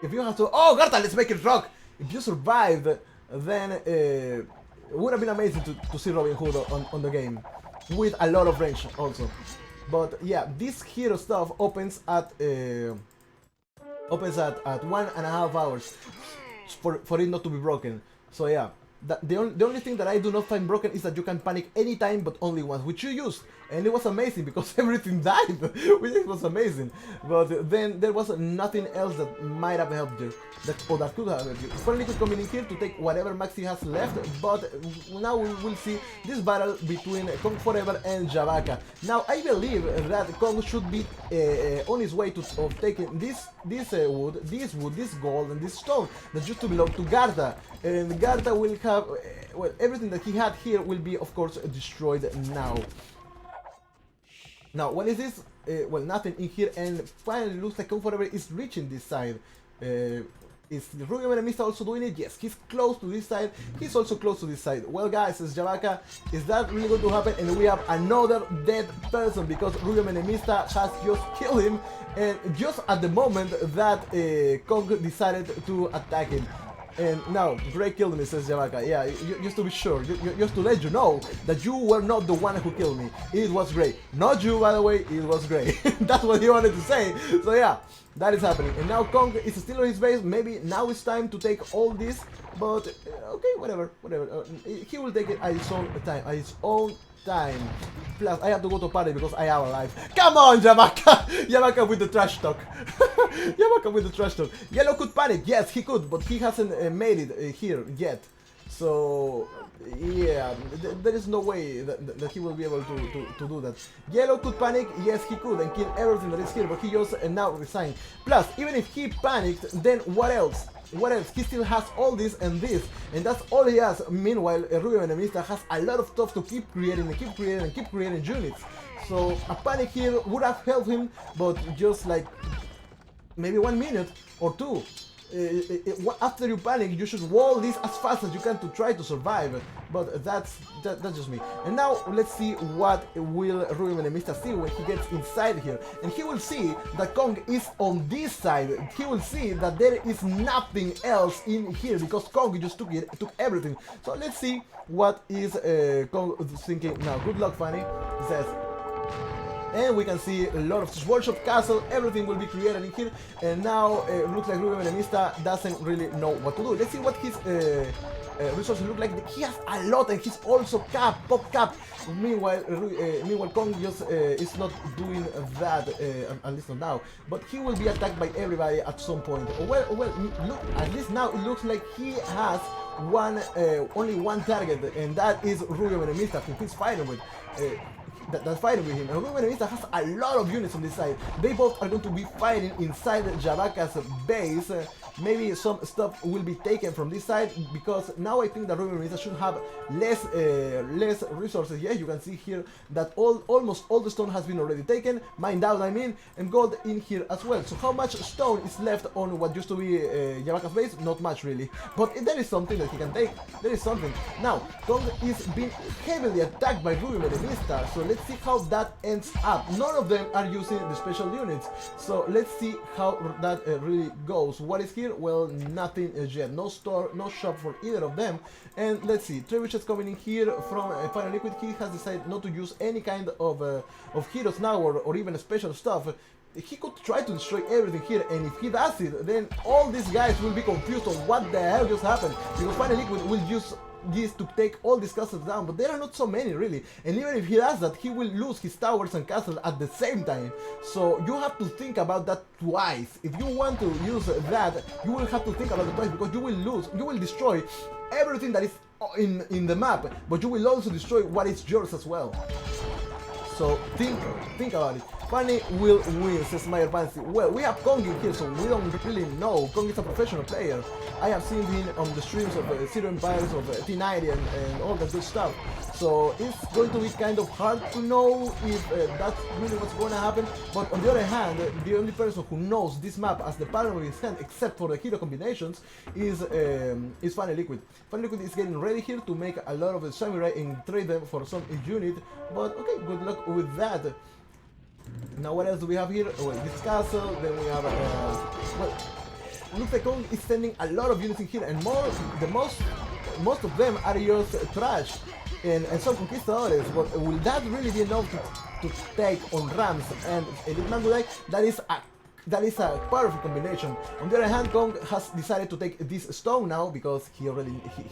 oh Garta, let's make it rock. If you survived, then it would have been amazing to see Robin Hood on the game with a lot of range also. But yeah, this hero stuff opens at 1.5 hours for it not to be broken. So yeah, the only thing that I do not find broken is that you can panic anytime but only once, which you used, and it was amazing because everything died, which was amazing. But then there was nothing else that might have helped you, that could have helped you. Finally could come in here to take whatever max he has left, but now we will see this battle between Cong4ever and XavierTenka. Now I believe that Cong should be on his way to taking this wood, this gold, and this stone that used to belong to Garda, and Garda will have, well, everything that he had here will be, of course, destroyed now. Now, what is this? Well, nothing in here, and finally looks like Cong4ever is reaching this side. Is Ruby also doing it? Yes, he's close to this side, he's also close to this side. Well guys, says XavierTenka, is that really going to happen? And we have another dead person because Ruby has just killed him, and just at the moment that Cong decided to attack him. And now, Gray killed me, says XavierTenka. Yeah, just to be sure, just to let you know that you were not the one who killed me. It was Gray. Not you, by the way, it was Gray. That's what he wanted to say. So yeah, that is happening. And now Cong is still on his base. Maybe now it's time to take all this. But, okay, whatever. He will take it at his own time. Plus, I have to go to party because I am alive. Come on, XavierTenka! XavierTenka with the trash talk. XavierTenka with the trash talk. Yellow could panic. Yes, he could, but he hasn't made it here yet. So, yeah, there is no way that he will be able to do that. Yellow could panic. Yes, he could, and kill everything that is here, but he just now resigned. Plus, even if he panicked, then what else? What else? He still has all this, and that's all he has. Meanwhile, Ruby has a lot of stuff to keep creating units. So a panic here would have helped him, but just like maybe 1 minute or two. After you panic, you should wall this as fast as you can to try to survive. But that's just me. And now let's see what will Ruby see when he gets inside here. And he will see that Cong is on this side. He will see that there is nothing else in here because Cong just took everything. So let's see what is Cong thinking now. Good luck, Fanny, he says. And we can see a lot of workshop, castle, everything will be created in here. And now it looks like Ruby doesn't really know what to do. Let's see what his resources look like. He has a lot, and he's also pop cap. Meanwhile, Cong just is not doing that, at least not now. But he will be attacked by everybody at some point. Well, look, at least now it looks like he has only one target, and that is Ruby who he's fighting with. That's fighting with him. And Ruby has a lot of units on this side. They both are going to be fighting inside XavierTenka's base. Maybe some stuff will be taken from this side because now I think that Ruby should have less resources. Yeah, you can see here that almost all the stone has been already taken, mined out I mean, and gold in here as well. So how much stone is left on what used to be XavierTenka's base? Not much really, but there is something that he can take. There is something. Now Cong is being heavily attacked by Ruby, so let's see how that ends up. None of them are using the special units, so let's see how that really goes. What is here? Well, nothing yet. No store, no shop for either of them. And let's see, Trebuchet is coming in here from Final Liquid. He has decided not to use any kind of heroes now, or even special stuff. He could try to destroy everything here, and if he does it, then all these guys will be confused on what the hell just happened, because Final Liquid will use this to take all these castles down, but there are not so many really, and even if he does that, he will lose his towers and castles at the same time. So you have to think about that twice. If you want to use that, you will have to think about it twice, because you will destroy everything that is in the map, but you will also destroy what is yours as well. So think about it. Fanny will win, says Mayor Fancy. Well, we have Cong in here, so we don't really know. Cong is a professional player. I have seen him on the streams of Zero Empires, of T90 and all that good stuff. So it's going to be kind of hard to know if that's really what's going to happen. But on the other hand, the only person who knows this map as the pattern of his hand, except for the hero combinations, is Fanny Liquid. Fanny Liquid is getting ready here to make a lot of the samurai and trade them for some unit. But okay, good luck with that. Now what else do we have here? Well, this castle, then we have well, looks like Cong is sending a lot of units in here, and most of them are just trash and some conquistadores. But will that really be enough to take on Rams and Elite Mangudai? That is a powerful combination. On the other hand, Cong has decided to take this stone now because he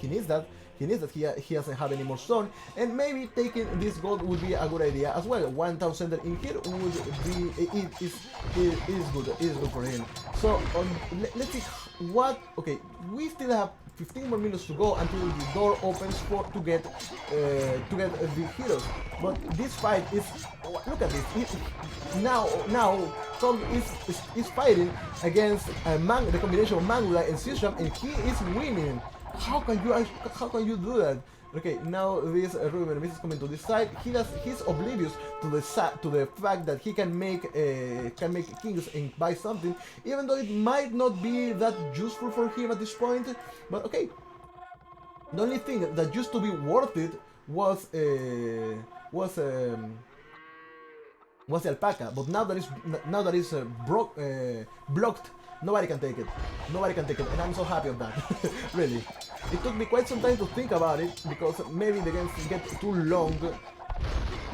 needs that. he needs that he doesn't have any more stone, and maybe taking this gold would be a good idea as well. 1000 in here would be it is good for him. So let's see what. Okay, we still have 15 more minutes to go until the door opens to get the heroes. But this fight is, look at this. Now Cong is fighting against the combination of Mangula and Sishram, and he is winning. How can you do that? Okay, now this Ruben is coming to this side. He's oblivious to the fact that he can make kings and buy something, even though it might not be that useful for him at this point. But okay, the only thing that used to be worth it was the alpaca. But now that is blocked. Nobody can take it. And I'm so happy of that. Really. It took me quite some time to think about it, because maybe the games get too long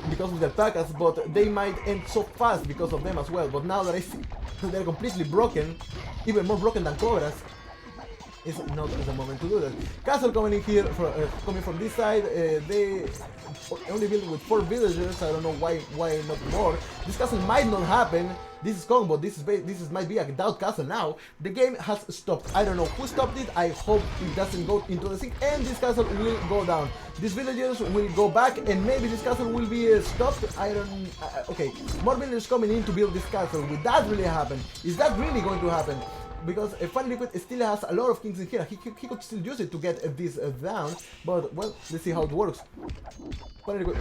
because of the alpacas, but they might end so fast because of them as well. But now that I see they're completely broken, even more broken than cobras, it's not the moment to do that. Castle coming in here, coming from this side. They only built with 4 villagers. I don't know why not more. This castle might not happen. This is Cong, but this might be a doubt castle now. The game has stopped. I don't know who stopped it. I hope it doesn't go into the sink, and this castle will go down. These villagers will go back, and maybe this castle will be stopped. I don't. Okay, more villagers coming in to build this castle. Will that really happen? Is that really going to happen? Because Fun Liquid still has a lot of kings in here. He could still use it to get this down, but well, let's see how it works.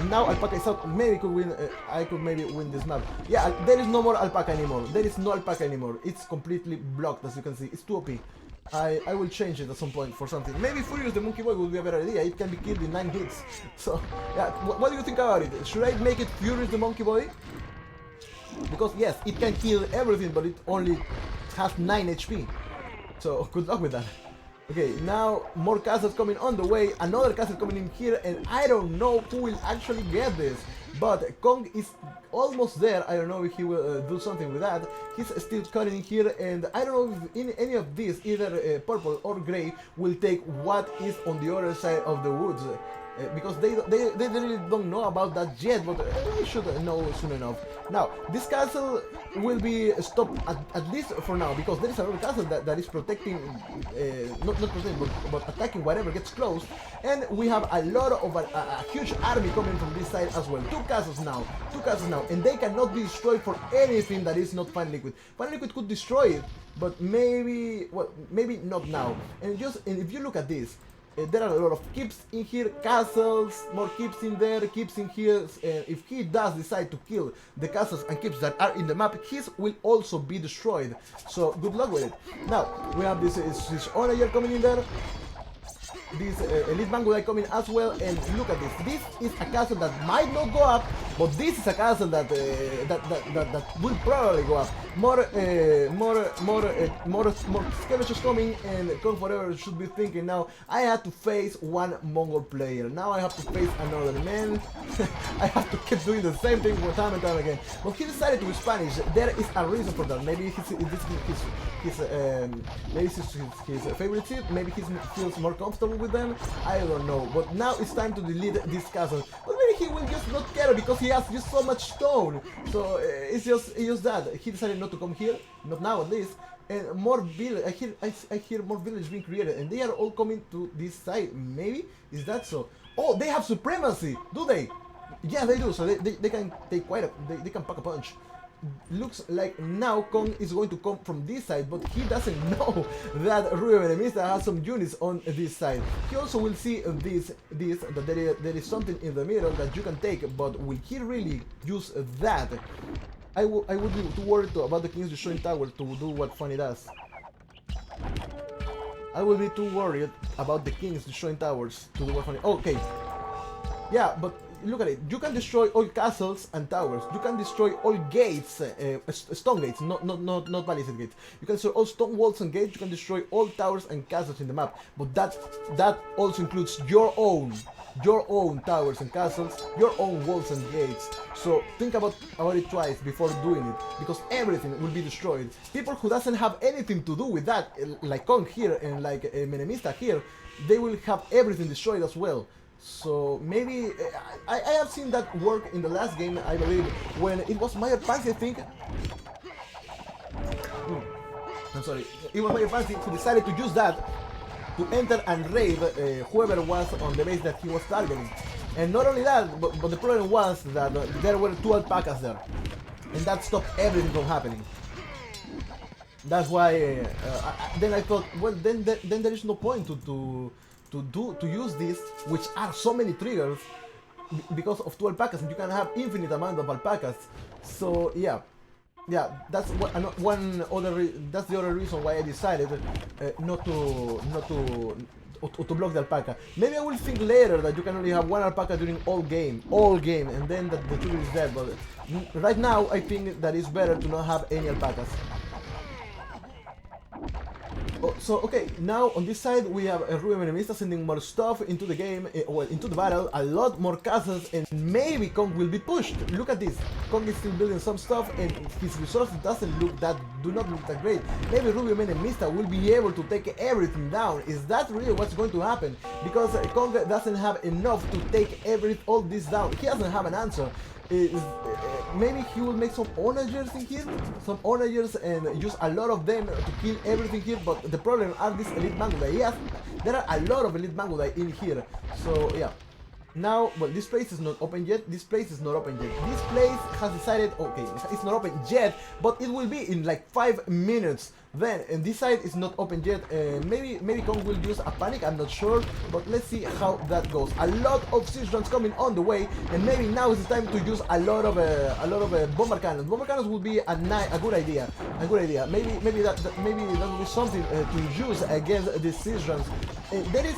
Now alpaca is out. Maybe could win. I could maybe win this map. Yeah, there is no more alpaca anymore. There is no alpaca anymore. It's completely blocked, as you can see. It's too OP. I will change it at some point for something. Maybe Furious the Monkey Boy would be a better idea. It can be killed in 9 hits. So yeah, what do you think about it? Should I make it Furious the Monkey Boy? Because yes, it can kill everything, but it only has 9 HP. So good luck with that. Okay, now more castles coming on the way, another castle coming in here, and I don't know who will actually get this. But Cong is almost there. I don't know if he will do something with that. He's still cutting in here, and I don't know if in any of these, either purple or gray, will take what is on the other side of the woods. Because they really don't know about that yet, but we should know soon enough. Now, this castle will be stopped at least for now, because there is another castle that is protecting, not protecting, but attacking whatever gets close, and we have a lot of a huge army coming from this side as well. Two castles now, and they cannot be destroyed for anything that is not Fun Liquid. Fun Liquid could destroy it, but maybe, well, maybe not now. And if you look at this, there are a lot of keeps in here, castles, more keeps in there, keeps in here. If he does decide to kill the castles and keeps that are in the map, his will also be destroyed. So good luck with it. Now we have this Onager coming in there. This Elite Mangudai coming as well, and look at this. This is a castle that might not go up, but this is a castle that will probably go up. More scavengers coming, and Cong4ever should be thinking now. I have to face one Mongol player. Now I have to face another man. I have to keep doing the same thing for time and time again. But he decided to be Spanish. There is a reason for that. Maybe his favorite seat. Maybe he feels more comfortable with them. I don't know. But now it's time to delete this castle. But maybe he will just not care because he has just so much stone. So it's just that he decided not to come here. Not now, at least. And more village. I hear more villages being created, and they are all coming to this side. Maybe is that so? Oh, they have supremacy. Do they? Yeah, they do. So they can take quite a. They can pack a punch. Looks like now Cong is going to come from this side, but he doesn't know that Ruben Enemista has some units on this side. He also will see that there is something in the middle that you can take, but will he really use that? I would be too worried about the King's Destroying Tower to do what Funny does. I will be too worried about the King's Destroying Towers to do what Funny. Okay. Yeah, but look at it. You can destroy all castles and towers. You can destroy all gates, stone gates, not ballistic gates. You can destroy all stone walls and gates. You can destroy all towers and castles in the map. But that also includes your own towers and castles, your own walls and gates. So think about it twice before doing it, because everything will be destroyed. People who doesn't have anything to do with that, like Kong here and like Menemista here, they will have everything destroyed as well. So maybe I have seen that work in the last game, I believe, when it was Mayor Pansy, I think. I'm sorry, it was Mayor Pansy who decided to use that to enter and raid whoever was on the base that he was targeting. And not only that, but the problem was that there were 2 alpacas there, and that stopped everything from happening. That's why then I thought, well, then there is no point to use this, which are so many triggers because of 2 alpacas, and you can have infinite amount of alpacas. So yeah, that's that's the other reason why I decided not to block the alpaca. Maybe I will think later that you can only have 1 alpaca during all game, and then the trigger is dead. But right now, I think that it's better to not have any alpacas. Oh, so okay, now on this side we have Rubio Menemista sending more stuff into the game, well, into the battle, a lot more castles, and maybe Kong will be pushed. Look at this, Kong is still building some stuff and his resources do not look that great. Maybe Rubio Menemista will be able to take everything down. Is that really what's going to happen? Because Kong doesn't have enough to take all this down. He doesn't have an answer. Maybe he will make some onagers in here, and use a lot of them to kill everything here, but the problem are these elite Mangudai. Yes, there are a lot of elite Mangudai in here, so yeah. Now, well, this place is not open yet. This place has decided, okay, it's not open yet, but it will be in like 5 minutes. Then, and this side is not open yet. Maybe Kong will use a panic, I'm not sure, but let's see how that goes. A lot of siege runs coming on the way, and maybe now is the time to use a lot of bomber cannons. Bomber cannons would be a good idea. Maybe that will be something to use against the siege runs. There is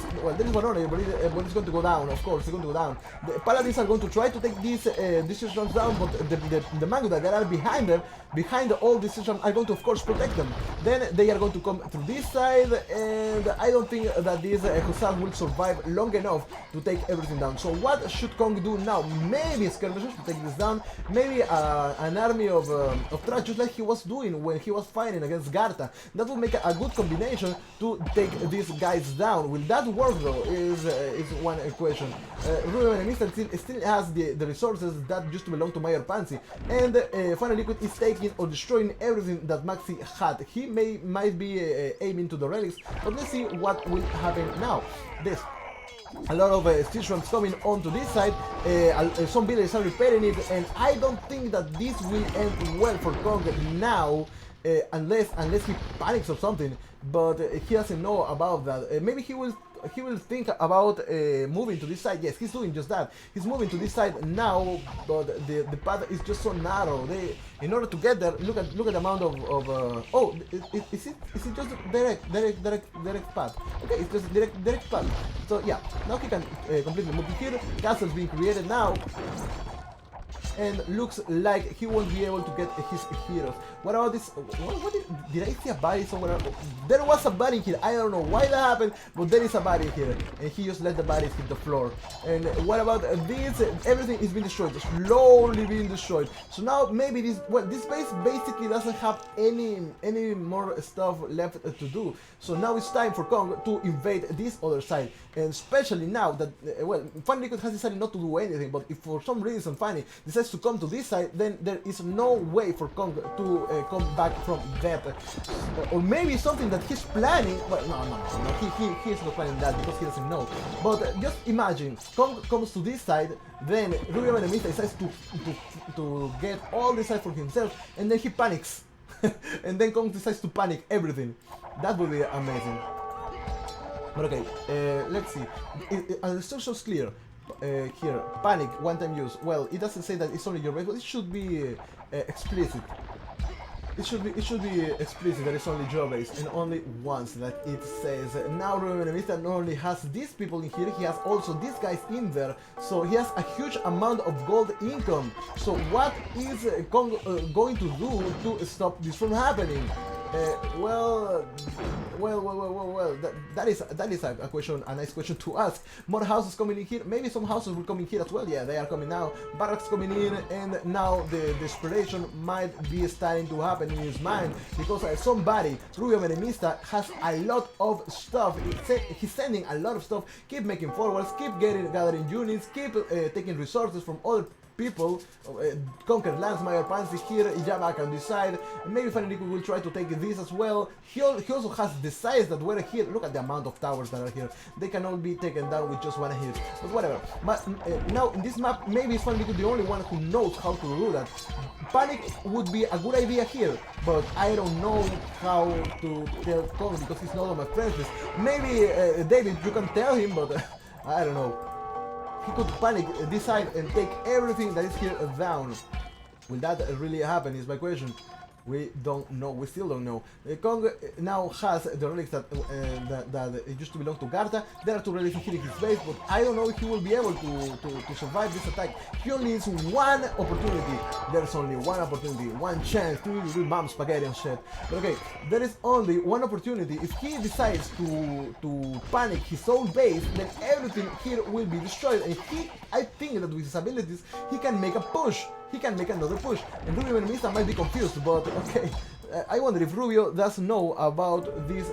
one order, but it's going to go down. Of course, it's going to go down. The paladins are going to try to take these siege runs down, but the Mangudai that are behind all these siege runs are going to, of course, protect them. Then they are going to come through this side, and I don't think that these Hussars will survive long enough to take everything down. So what should Kong do now? Maybe skirmishers to take this down, maybe an army of trash, just like he was doing when he was fighting against Garta. That would make a good combination to take these guys down. Will that work though, is one question. Rubio Menemista still has the resources that used to belong to Mayor Pansy, and Final Liquid is taking or destroying everything that Maxi had. He might be aiming to the relics, but let's see what will happen now. A lot of siege runs coming onto this side, some villagers are repairing it, and I don't think that this will end well for Kong now, unless he panics or something, but he doesn't know about that. Maybe he will think about moving to this side. Yes, he's doing just that. He's moving to this side now, but the path is just so narrow. In order to get there, look at the amount of oh, is it just direct path? Okay, it's just direct path. So yeah, now he can completely move here. Castle's being created now, and looks like he won't be able to get his heroes. What about this? What did I see a body somewhere? There was a body here. I don't know why that happened, but there is a body here, and he just let the bodies hit the floor. And what about this? Everything is being destroyed, slowly being destroyed. So now maybe this base basically doesn't have any more stuff left to do. So now it's time for Kong to invade this other side, and especially now that well, Funny Liquid has decided not to do anything. But if for some reason Funny decides to come to this side, then there is no way for Kong to come back from that. Or maybe something that he's planning. Well, no, he's not planning that because he doesn't know. But just imagine, Kong comes to this side, then Rubio Menemista decides to get all this side for himself, and then he panics. And then Kong decides to panic everything. That would be amazing. But okay, let's see. The instructions clear. Here, panic, one-time use. Well, it doesn't say that it's only your base, but it should be explicit. it should be explicit that it's only Joe-based and only once that it says now remember Mr. not only has these people in here, he has also these guys in there, so he has a huge amount of gold income. So what is Kong going to do to stop this from happening? Well, that is a question, a nice question to ask. More houses coming in here. Maybe some houses will come in here as well. Yeah, they are coming now. Barracks coming in, and now the desperation might be starting to happen in his mind because somebody, Rubio Menemista, has a lot of stuff. He's sending a lot of stuff. Keep making forwards. Keep gathering units. Keep taking resources from other people, conquer lands, Mayor Pansy here, Ijaba can decide, maybe Faniriku will try to take this as well. He also has decides that we're here, look at the amount of towers that are here, they cannot be taken down with just one hit, but whatever. But now in this map, maybe Faniriku the only one who knows how to do that. Panic would be a good idea here, but I don't know how to tell Kong because he's not on my friends list. Maybe David, you can tell him, but I don't know. He could panic, decide, and take everything that is here down. Will that really happen is my question. We don't know, we still don't know. Kong now has the relics that it used to belong to Garta. There are two relics here in his base, but I don't know if he will be able to survive this attack. He only needs one opportunity. There's only one opportunity, one chance to do mom spaghetti and shit. But okay, there is only one opportunity. If he decides to panic his own base, then everything here will be destroyed. And I think that with his abilities, he can make a push. He can make another push, and Rubio Menemista might be confused, but okay. I wonder if Rubio does know about this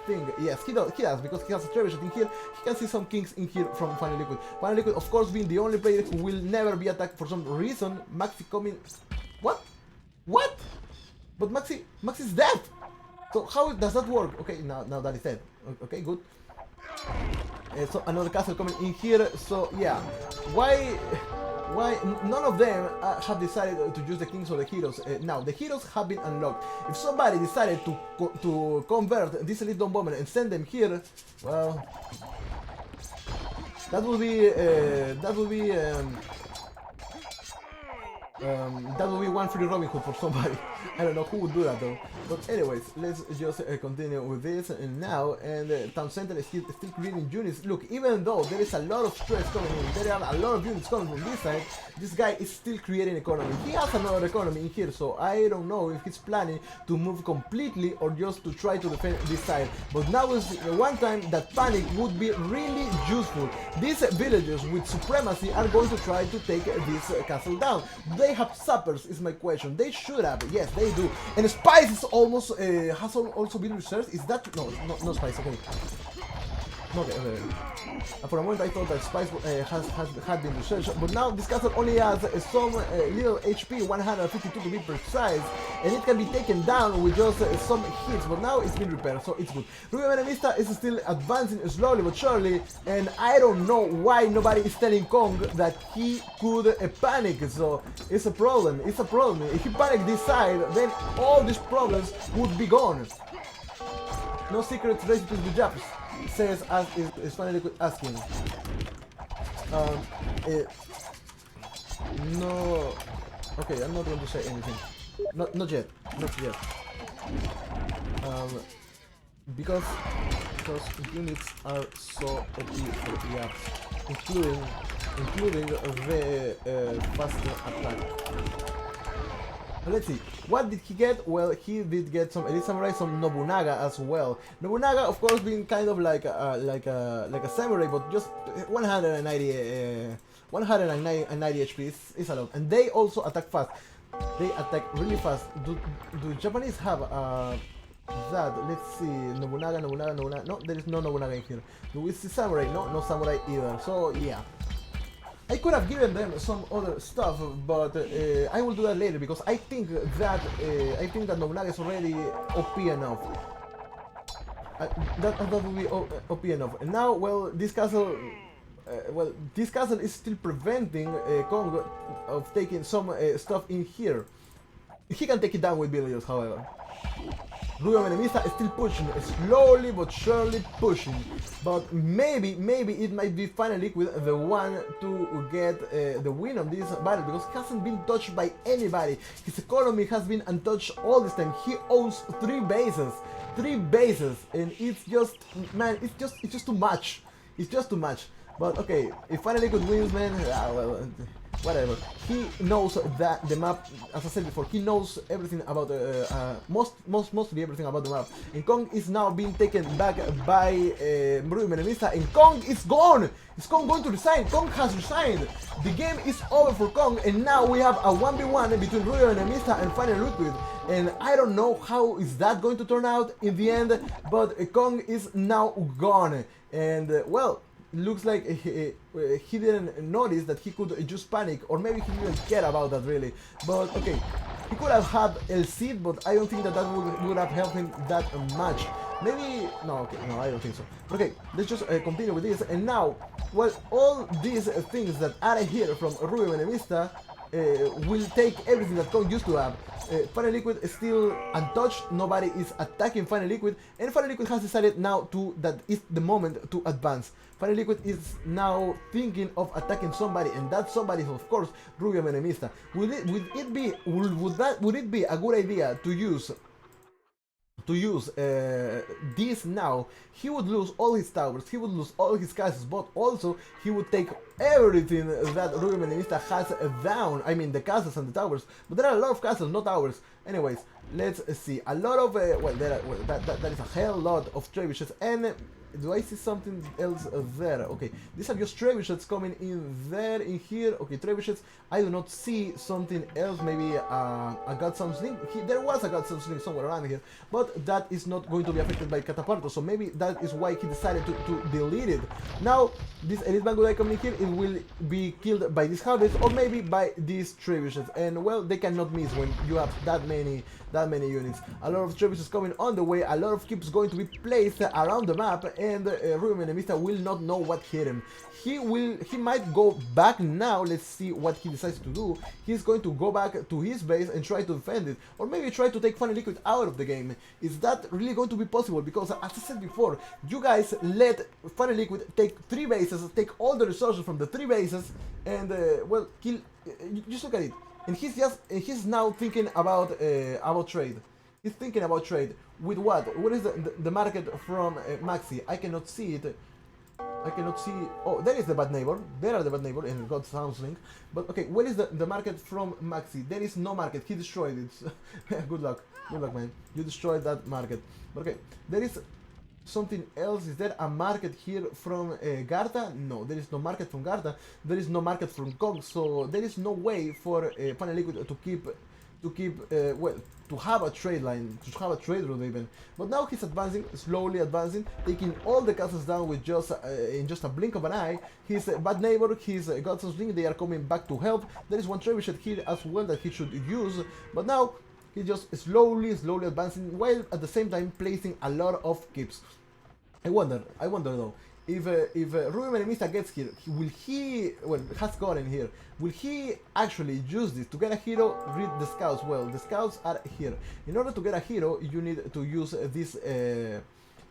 thing. Yes, he does, because he has a trebuchet in here. He can see some kings in here from Final Liquid. Final Liquid, of course, being the only player who will never be attacked for some reason. Maxi coming... What? What? But Maxi's dead! So how does that work? Okay, now that is dead. Okay, good. So another castle coming in here, so yeah. Why none of them have decided to use the kings or the heroes? Now the heroes have been unlocked. If somebody decided to convert this elite bomber and send them here, well, that would be one free Robin Hood for somebody. I don't know who would do that though. But anyways, let's just continue with this now. And Town Center is still creating units. Look, even though there is a lot of stress coming in, there are a lot of units coming from this side, this guy is still creating economy. He has another economy in here, so I don't know if he's planning to move completely or just to try to defend this side. But now is one time that panic would be really useful. These villagers with supremacy are going to try to take this castle down. They have suppers, is my question. They should have, yes, they do. And spice is almost has also been researched. Is that no spice? Okay. Okay. For a moment I thought that spice had been researched, but now this castle only has some little HP, 152 to be precise, and it can be taken down with just some hits. But now it's been repaired, so it's good. Rubio Menemista is still advancing slowly but surely, and I don't know why nobody is telling Kong that he could panic. So it's a problem. It's a problem. If he panic this side, then all these problems would be gone. No secret recipes with Japs. Says as is finally asking. No. Okay, I'm not going to say anything. Not yet. Because units are so OP for the apps, including the faster attack. Let's see, what did he get? Well, he did get some Elite Samurai, some Nobunaga as well. Nobunaga, of course, being kind of like a samurai, but just 190 HP is a lot. And they also attack fast. They attack really fast. Do Japanese have that? Let's see, Nobunaga. No, there is no Nobunaga in here. Do we see samurai? No samurai either. So yeah. I could have given them some other stuff, but I will do that later because I think that Nobunaga is already OP enough. That would be OP enough. And now, well, this castle is still preventing Kong of taking some stuff in here. He can take it down with villagers, however. Rubio Menemista is still pushing, slowly but surely pushing. But maybe it might be finally with the one to get the win on this battle, because he hasn't been touched by anybody. His economy has been untouched all this time. He owns 3 bases. 3 bases, and it's just, man, it's just too much. It's just too much. But okay, if finally could wins, man, well, whatever. He knows that the map, as I said before, he knows everything about mostly everything about the map. And Kong is now being taken back by Rubio Menemista, and Kong is gone. Is Kong going to resign? Kong has resigned. The game is over for Kong, and now we have a 1v1 between Rubio Menemista and Final Liquid. And I don't know how is that going to turn out in the end, but Kong is now gone. And well, looks like he didn't notice that he could just panic, or maybe he didn't care about that really. But okay, he could have had El Cid, but I don't think that would have helped him that much. Maybe, no, okay, no, I don't think so. Okay, let's just continue with this. And now, well, all these things that are here from Rubio Menemista will take everything that Kong used to have. Final Liquid is still untouched, nobody is attacking Final Liquid, and Final Liquid has decided now that is the moment to advance. Final Liquid is now thinking of attacking somebody, and that somebody is of course Rubio Menemista. Would it be a good idea to use this now? He would lose all his towers, he would lose all his castles, but also he would take everything that Rubio Menemista has down. I mean the castles and the towers, but there are a lot of castles, not towers. Anyways, let's see. A lot of that is a hell lot of trebuchets. And do I see something else there? Okay, these are just trebuchets coming in there, in here. Okay, trebuchets. I do not see something else. Maybe a Godson Sling. There was a Godson Sling somewhere around here, but that is not going to be affected by Catapulto. So maybe that is why he decided to delete it. Now, this Elite Bango coming in here, it will be killed by these harvests, or maybe by these trebuchets. And well, they cannot miss when you have that many units. A lot of trebuchets coming on the way. A lot of keeps going to be placed around the map. And Rubio Menemista will not know what hit him. He might go back now. Let's see what he decides to do. He's going to go back to his base and try to defend it, or maybe try to take Final Liquid out of the game. Is that really going to be possible? Because as I said before, you guys let Final Liquid take 3 bases, take all the resources from the 3 bases, and well, kill. Just look at it. And he's now thinking about trade. He's thinking about trade. With what? What is the market from Maxi? I cannot see it. I cannot see. Oh, there is the bad neighbor. There are the bad neighbor and God Sounds Link. But okay, where is the market from Maxi? There is no market. He destroyed it. Good luck. Good luck, man. You destroyed that market. But okay, there is something else. Is there a market here from Garta? No, there is no market from Garta. There is no market from Kong. So there is no way for Final Liquid to keep well, to have a trade line, to have a trade route even. But now he's advancing, slowly advancing, taking all the castles down with just in just a blink of an eye. His bad neighbor, his Godson's Ring, they are coming back to help. There is one trebuchet here as well that he should use, but now he's just slowly advancing, while at the same time placing a lot of keeps. I wonder though, if Rubio Menemista gets here, has gotten here, will he actually use this to get a hero? Read the scouts. Well, the scouts are here. In order to get a hero, you need to use this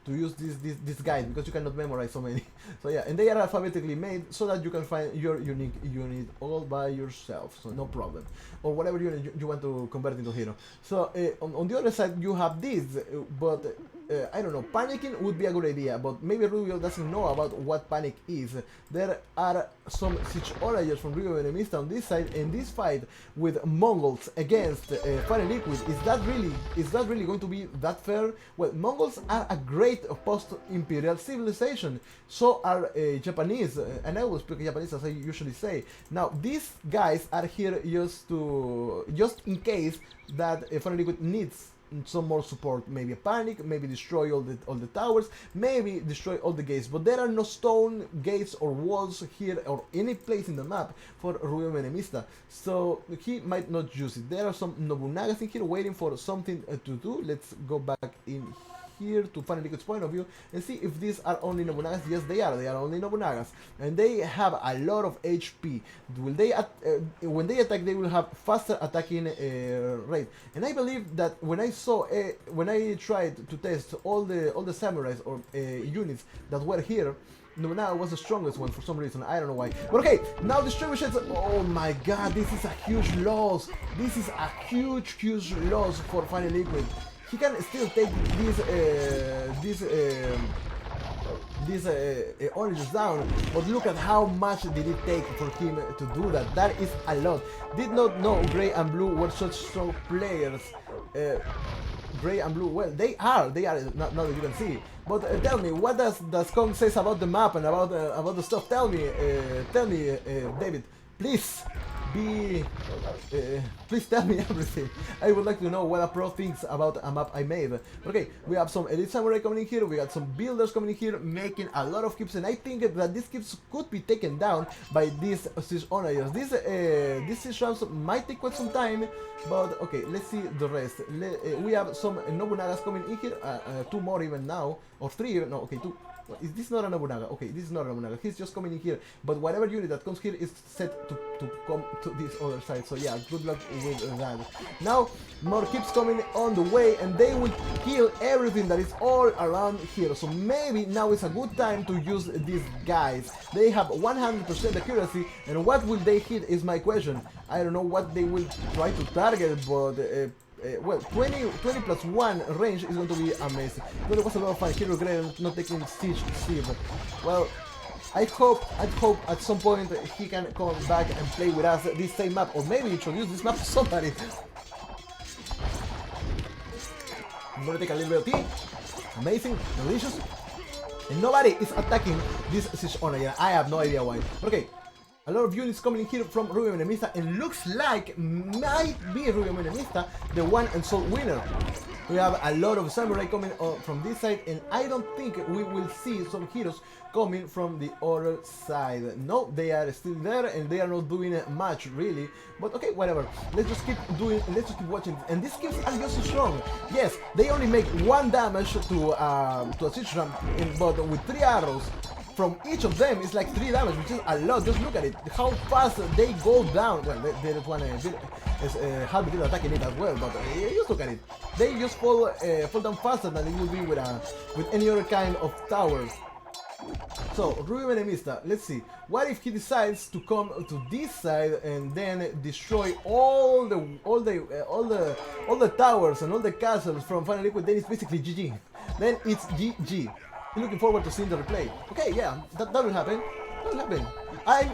this guide, because you cannot memorize so many. So yeah, and they are alphabetically made so that you can find your unique unit all by yourself, so no problem. Or whatever unit you want to convert into hero. So on the other side you have this, but I don't know, panicking would be a good idea, but maybe Rubio doesn't know about what panic is. There are some siege oragers from Rubio Menemista on this side, and this fight with Mongols against Fire Liquid, is that really going to be that fair? Well, Mongols are a great post-imperial civilization, so are Japanese, and I will speak Japanese as I usually say. Now, these guys are here just in case that Fire Liquid needs some more support, maybe a panic, maybe destroy all the towers, maybe destroy all the gates, but there are no stone gates or walls here or any place in the map for Rubio Menemista, so he might not use it. There are some Nobunagas in here waiting for something to do. Let's go back in here to Final Liquid's point of view and see if these are only Nobunagas. Yes, they are only Nobunagas, and they have a lot of HP. Will they when they attack, they will have faster attacking rate. And I believe that when I tried to test all the samurais or units that were here, Nobunaga was the strongest one for some reason. I don't know why. But okay, now distributions. Oh my god, this is a huge loss. This is a huge loss for Final Liquid. He can still take these oranges down, but look at how much did it take for him to do that. That is a lot. Did not know Gray and Blue were such strong players. Gray and Blue, well, they are not that you can see. But tell me, what does Kong says about the map and about the stuff? Tell me, David, please. Please tell me everything. I would like to know what a pro thinks about a map I made. Okay, we have some Elite Samurai coming in here, we got some builders coming in here, making a lot of keeps, and I think that these keeps could be taken down by these siege owners. These siege ramps might take quite some time, but okay, let's see the rest. We have some Nobunagas coming in here, 2 more even now, or 3 even, no, okay, 2. Is this not a Nobunaga? Okay, this is not a Nobunaga. He's just coming in here. But whatever unit that comes here is set to come to this other side. So yeah, good luck with that. Now, more keeps coming on the way, and they will kill everything that is all around here. So maybe now is a good time to use these guys. They have 100% accuracy, and what will they hit is my question. I don't know what they will try to target, but well, 20 plus 1 range is going to be amazing. But it was a lot of fun. Hero Grade not taking siege. Well, I hope at some point he can come back and play with us this same map, or maybe introduce this map to somebody. I'm gonna take a little bit of tea. Amazing, delicious. And nobody is attacking this siege owner yet. I have no idea why. Okay. A lot of units coming in here from Rubio Menemista, and looks like might be Rubio Menemista the one and sole winner. We have a lot of samurai coming from this side, and I don't think we will see some heroes coming from the other side. No, they are still there, and they are not doing much really. But okay, whatever. Let's just keep watching. And these kills are just so strong. Yes, they only make 1 damage to a siege ramp, but with 3 arrows from each of them is like 3 damage, which is a lot. Just look at it, how fast they go down. Well, there is one half did attacking it as well, but just look at it. They just fall down faster than it would be with any other kind of tower. So Rubio Menemista, let's see. What if he decides to come to this side and then destroy all the towers and all the castles from Final Liquid? Then it's basically GG. Then it's GG. Looking forward to seeing the replay. Okay, yeah, that will happen. That will happen.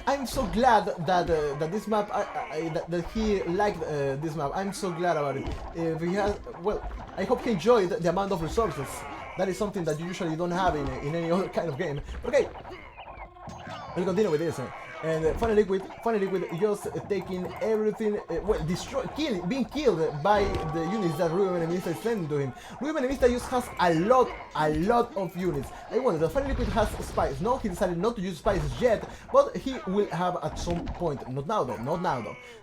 I'm so glad that this map that he liked this map. I'm so glad about it. If he has, well, I hope he enjoyed the amount of resources. That is something that you usually don't have in any other kind of game. Okay, we'll continue with this. And Final Liquid just taking everything, well, being killed by the units that Rubio Menemista is sending to him. Rubio Menemista just has a lot of units. I wonder, the Final Liquid has spies. No, he decided not to use spies yet, but he will have at some point. Not now though.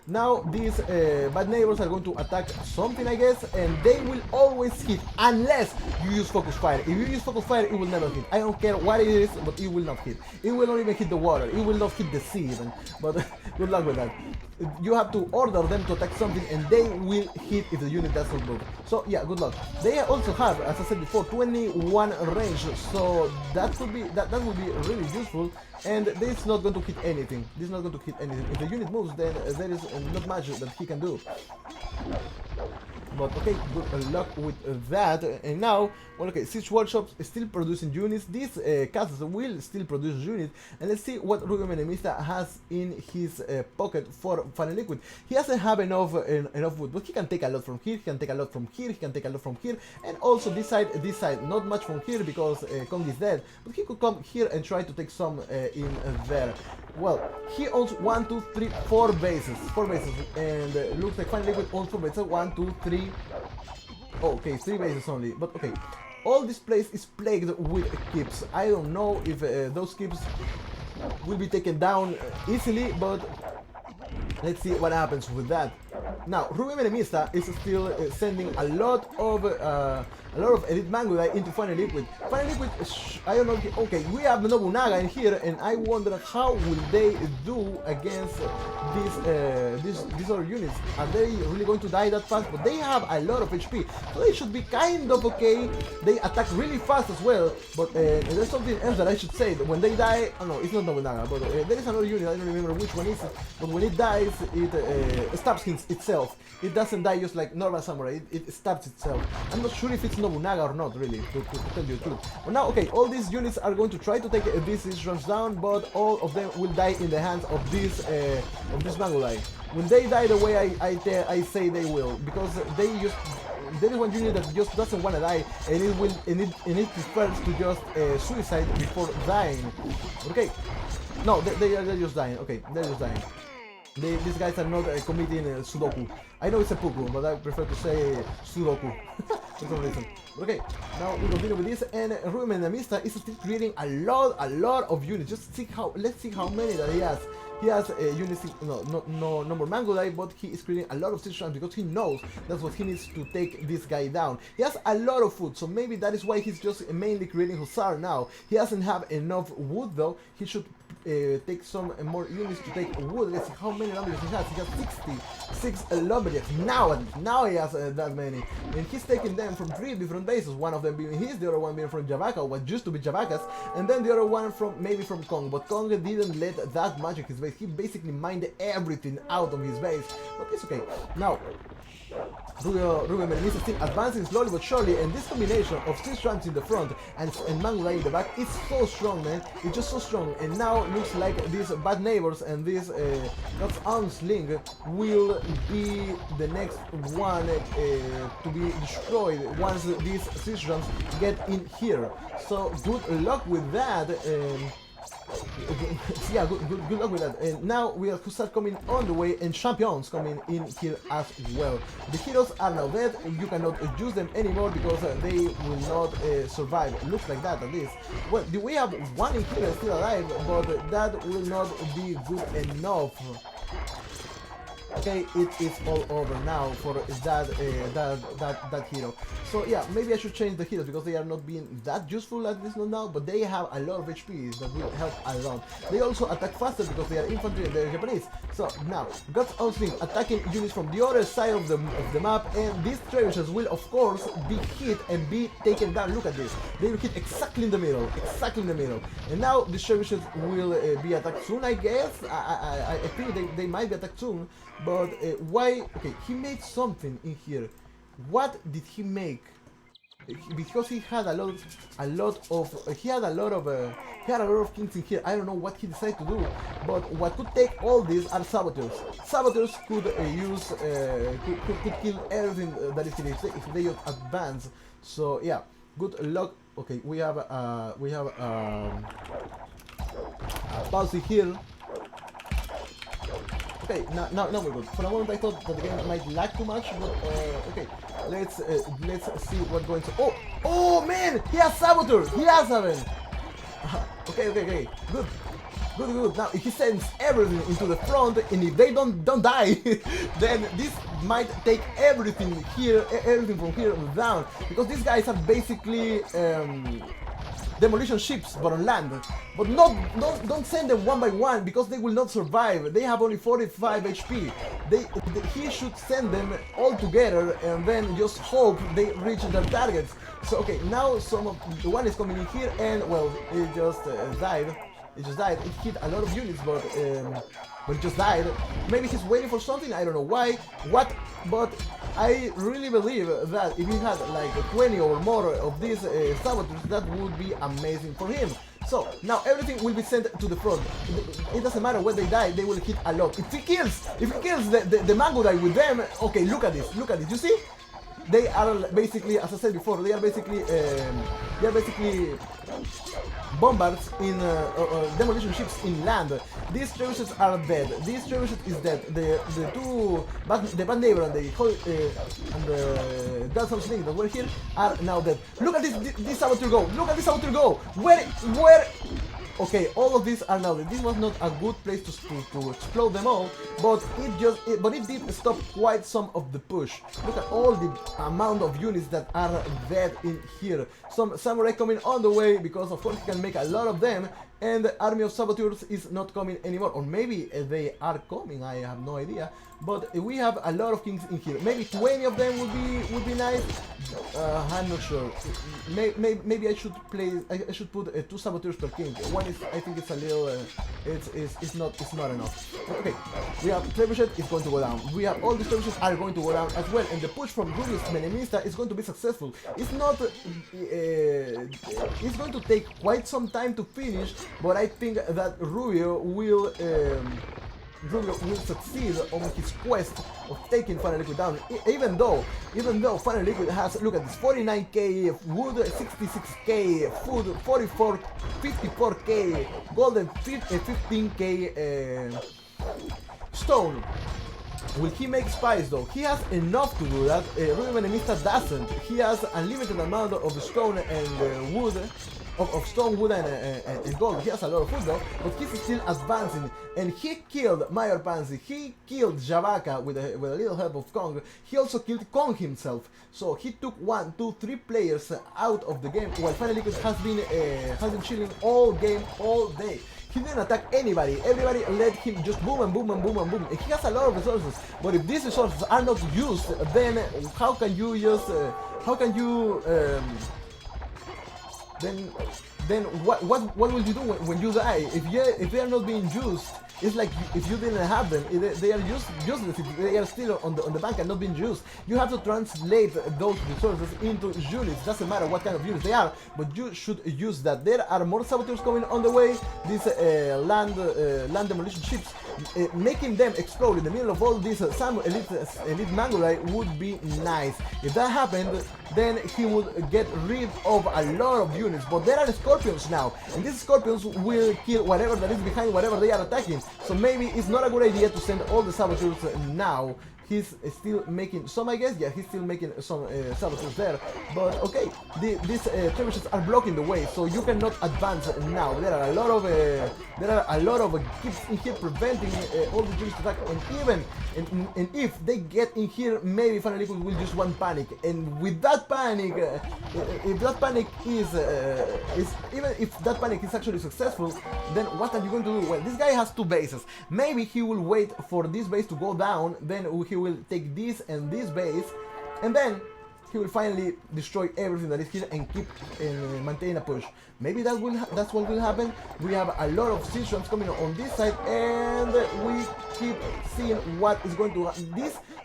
Now these bad neighbors are going to attack something, I guess, and they will always hit unless you use focus fire. If you use focus fire, it will never hit. I don't care what it is, but it will not hit. It will not even hit the water. It will not hit the sea even. But good luck with that. You have to order them to attack something, and they will hit if the unit does not move. So yeah, good luck. They also have, as I said before, 21 range, so that would be really useful. And this is not going to hit anything. If the unit moves, then there is not much that he can do. But okay, good luck with that. And now, well, okay, Siege Workshops is still producing units. These castles will still produce units. And let's see what Rubio Menemista has in his pocket for Final Liquid. He doesn't have enough wood, but he can take a lot from here, he can take a lot from here, he can take a lot from here. And also this side, not much from here because Kong is dead. But he could come here and try to take some in there. Well, he owns 1, 2, 3, 4 bases. And looks like Final Liquid owns 4 bases. 1, 2, 3. Oh, okay, 3 bases only. But okay, all this place is plagued with keeps. I don't know if those keeps will be taken down easily, but let's see what happens with that. Now, Ruben Menemista is still sending a lot of elite Mangudai into Final Liquid. Final Liquid, I don't know. Okay, we have Nobunaga in here, and I wonder how will they do against these other units. Are they really going to die that fast? But they have a lot of HP, so they should be kind of okay. They attack really fast as well. But there's something else that I should say. When they die, oh no, it's not Nobunaga, but there is another unit. I don't remember which one is it. But when it dies, it stabs itself. It doesn't die just like normal samurai. It stabs itself. I'm not sure if it's Nobunaga or not, really, to tell you the truth. But now, okay, all these units are going to try to take these runs down, but all of them will die in the hands of this Mangudai. When they die the way I say they will, because there is one unit that just doesn't want to die, and it prefers to just suicide before dying. Okay, no, they're just dying. Okay, they're just dying. These guys are not committing Sudoku. I know it's a seppuku, but I prefer to say Sudoku for some reason. Okay, now we continue with this, and Ruben Menemista is still creating a lot of units. Let's see how many that he has. He has units, no more Mangudai, but he is creating a lot of siege rams because he knows that's what he needs to take this guy down. He has a lot of food, so maybe that is why he's just mainly creating Hussar now. He doesn't have enough wood though. He should take some more units to take wood. Let's see how many lumberjacks he has. He has 66 lumberjacks now he has that many, and he's taking them from 3 different bases. One of them being his, the other one being from Javaka, what used to be Javakas, and then the other one maybe from Kong. But Kong didn't let that much of his base. He basically mined everything out of his base, but it's okay. Now Ruben Menemista is still advancing slowly but surely, and this combination of siege rams in the front and Mangudai in the back is so strong, man. It's just so strong, and now looks like these bad neighbors and this God's arm sling will be the next one to be destroyed once these siege rams get in here. So good luck with that. Yeah, good luck with that. And now we have Hussar coming on the way, and champions coming in here as well. The heroes are now dead, and you cannot use them anymore because they will not survive. Looks like that at least. Well, we have one in here still alive, but that will not be good enough. Okay, it is all over now for that hero. So yeah, maybe I should change the heroes because they are not being that useful, at least not now, but they have a lot of HP that will help a lot. They also attack faster because they are infantry and they are Japanese. So now, God's Own Sling attacking units from the other side of the map, and these trebuchets will of course be hit and be taken down. Look at this, they will hit exactly in the middle, and now the trebuchets will be attacked soon, I guess. I think they might be attacked soon. But why? Okay, he made something in here. What did he make? Because he had a lot of kings in here. I don't know what he decided to do, but what could take all these are saboteurs. Saboteurs could could kill everything that is here if they just advance. So yeah, good luck. Okay, we have a policy here. Okay, now we're good. For a moment I thought that the game might lag too much, but okay. Let's see what's going to. Oh man, he has saboteur. He has 7. Okay. Good. Now if he sends everything into the front, and if they don't die, then this might take everything from here down, because these guys are basically demolition ships, but on land. But don't send them one by one because they will not survive. They have only 45 HP. He should send them all together and then just hope they reach their targets. So okay, now the one is coming in here, and well, it just died. It hit a lot of units, but it just died. Maybe he's waiting for something. I don't know why. But I really believe that if he had like 20 or more of these saboteurs, that would be amazing for him. So now everything will be sent to the front. It doesn't matter when they die; they will hit a lot. If he kills the Mangudai with them, okay. Look at this. You see? They are basically, as I said before, they are basically bombards in demolition ships in land. These trebuchets are dead. This trebuchet is dead. The bad neighbor and the God's Own Sling that were here are now dead. Look at this saboteur go. Where? Okay, all of these are now dead. This was not a good place to explode them all, but it did stop quite some of the push. Look at all the amount of units that are dead in here. Some samurai coming on the way, because of course he can make a lot of them, and the army of saboteurs is not coming anymore, or maybe they are coming, I have no idea. But we have a lot of kings in here. Maybe 20 of them would be nice. I'm not sure. Maybe I should put 2 saboteurs per king. One is, I think it's a little it's not enough. Okay, we have trebuchet is going to go down. We have all the trebuchets are going to go down as well, and the push from Rubio's Menemista is going to be successful. It's not it's going to take quite some time to finish, but I think that Rubio will succeed on his quest of taking Final Liquid down, even though Final Liquid has, look at this, 49k wood, 66k food, 54k gold, and 15k stone. Will he make spies though? He has enough to do that. Rubio Menemista doesn't. He has unlimited amount of stone and wood. Of stone, wood, and gold. He has a lot of food though, but he's still advancing. And he killed Mayor Pansy, he killed Javaka with a little help of Kong. He also killed Kong himself. So he took 1, 2, 3 players out of the game, while Final Liquid has been chilling all game, all day. He didn't attack anybody. Everybody let him just boom and boom and boom and boom. And he has a lot of resources. But if these resources are not used, then how can you just then what will you do when you die? If they are not being used, it's like if you didn't have them. They are useless. If they are still on the bank and not being used. You have to translate those resources into units. Doesn't matter what kind of units they are, but you should use that. There are more saboteurs coming on the way. These land demolition ships, making them explode in the middle of all these some elite Mangolai would be nice. If that happened, then he would get rid of a lot of units. But there are scorpions now, and these scorpions will kill whatever that is behind whatever they are attacking. So maybe it's not a good idea to send all the saboteurs now. He's still making some, I guess. Yeah, he's still making some saboteurs there. But okay, these trebuchets are blocking the way, so you cannot advance now. There are a lot of keeps in here preventing all the units to attack. And if they get in here, maybe Final Liquid will just one panic. And with that panic, if that panic is even if that panic is actually successful, then what are you going to do? Well, this guy has 2 bases. Maybe he will wait for this base to go down, then he will take this and this base, and then he will finally destroy everything that is here and keep maintain a push. Maybe that's what will happen. We have a lot of situations coming on this side, and we keep seeing what is going to happen.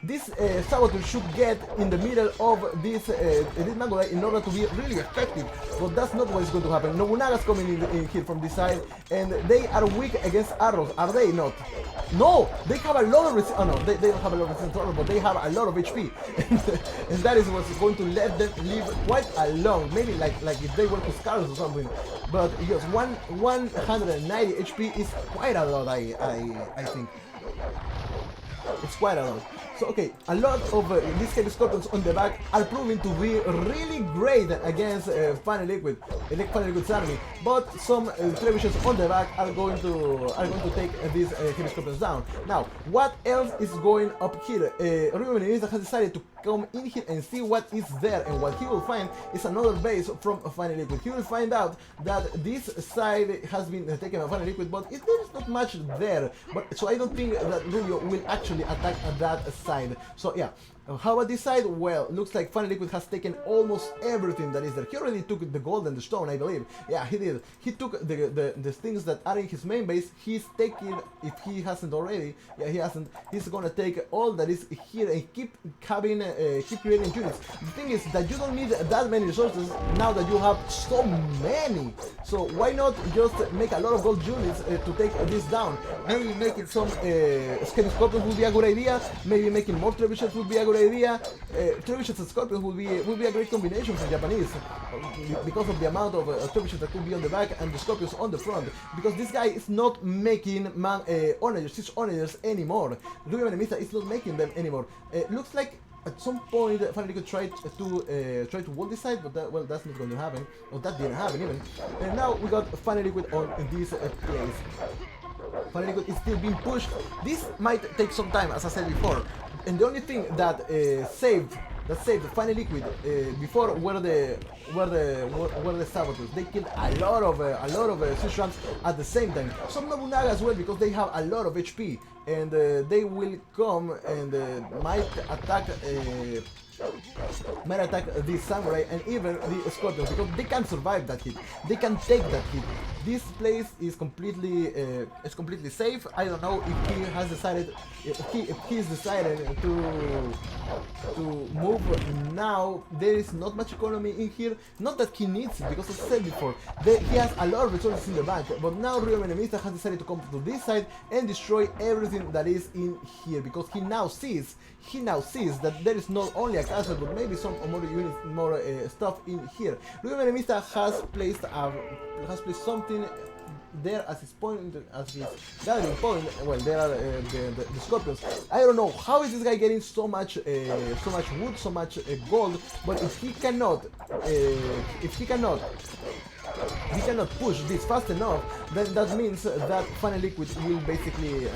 This saboteur should get in the middle of this elite Mangolai in order to be really effective, but that's not what is going to happen. Nobunaga's coming in here from this side, and they are weak against arrows, are they not? No, they have a lot of resistance. Oh no, they don't have a lot of resistance to arrows, but they have a lot of HP, and that is what's going to let them live quite a long. Maybe like if they were Huskarls or something. But yes, 190 HP is quite a lot. I think it's quite a lot. So okay, a lot of these heavy scorpions on the back are proving to be really great against Final Liquid's army, but some trebuchets on the back are going to take these heavy scorpions down. Now, what else is going up here? Rubio Menemista has decided to come in here and see what is there, and what he will find is another base from Final Liquid. He will find out that this side has been taken by Final Liquid, but there is not much there. But so I don't think that Rubio will actually attack at that side. So yeah. How about this side? Well, looks like Final Liquid has taken almost everything that is there. He already took the gold and the stone, I believe. Yeah, he did. He took the things that are in his main base. He's taking, if he hasn't already, yeah, he hasn't. He's gonna take all that is here and keep creating units. The thing is that you don't need that many resources now that you have so many. So why not just make a lot of gold units to take this down? Maybe making some heavy scorpions would be a good idea. Maybe making more trebuchets would be a good idea. Trebuchets and scorpions would be a great combination for Japanese, because of the amount of trebuchets that could be on the back and the scorpions on the front. Because this guy is not making siege onagers anymore. Rubio Menemista is not making them anymore. Looks like at some point Final Liquid tried to wall this side, but that's not going to happen. Or that didn't happen even. And now we got Final Liquid on this place. Final Liquid is still being pushed. This might take some time, as I said before. And the only thing that saved Final Liquid before were the saboteurs. They killed a lot of Swiss ramps at the same time. Some Nobunaga as well, because they have a lot of HP, and they will come and might attack the samurai and even the scorpions, because they can survive that hit. They can take that hit. This place is completely safe. I don't know if he has decided if he's decided to move now. There is not much economy in here. Not that he needs it, because as I said before, he has a lot of resources in the bank. But now Rio Menemista has decided to come to this side and destroy everything that is in here, because he now sees that there is not only a castle, but maybe some more units, more stuff in here. Rio Menemista has placed something there as his point, as his gathering point. Well, there are the scorpions. I don't know how is this guy getting so much wood, so much gold. But if he cannot push this fast enough, then that means that Final Liquid will basically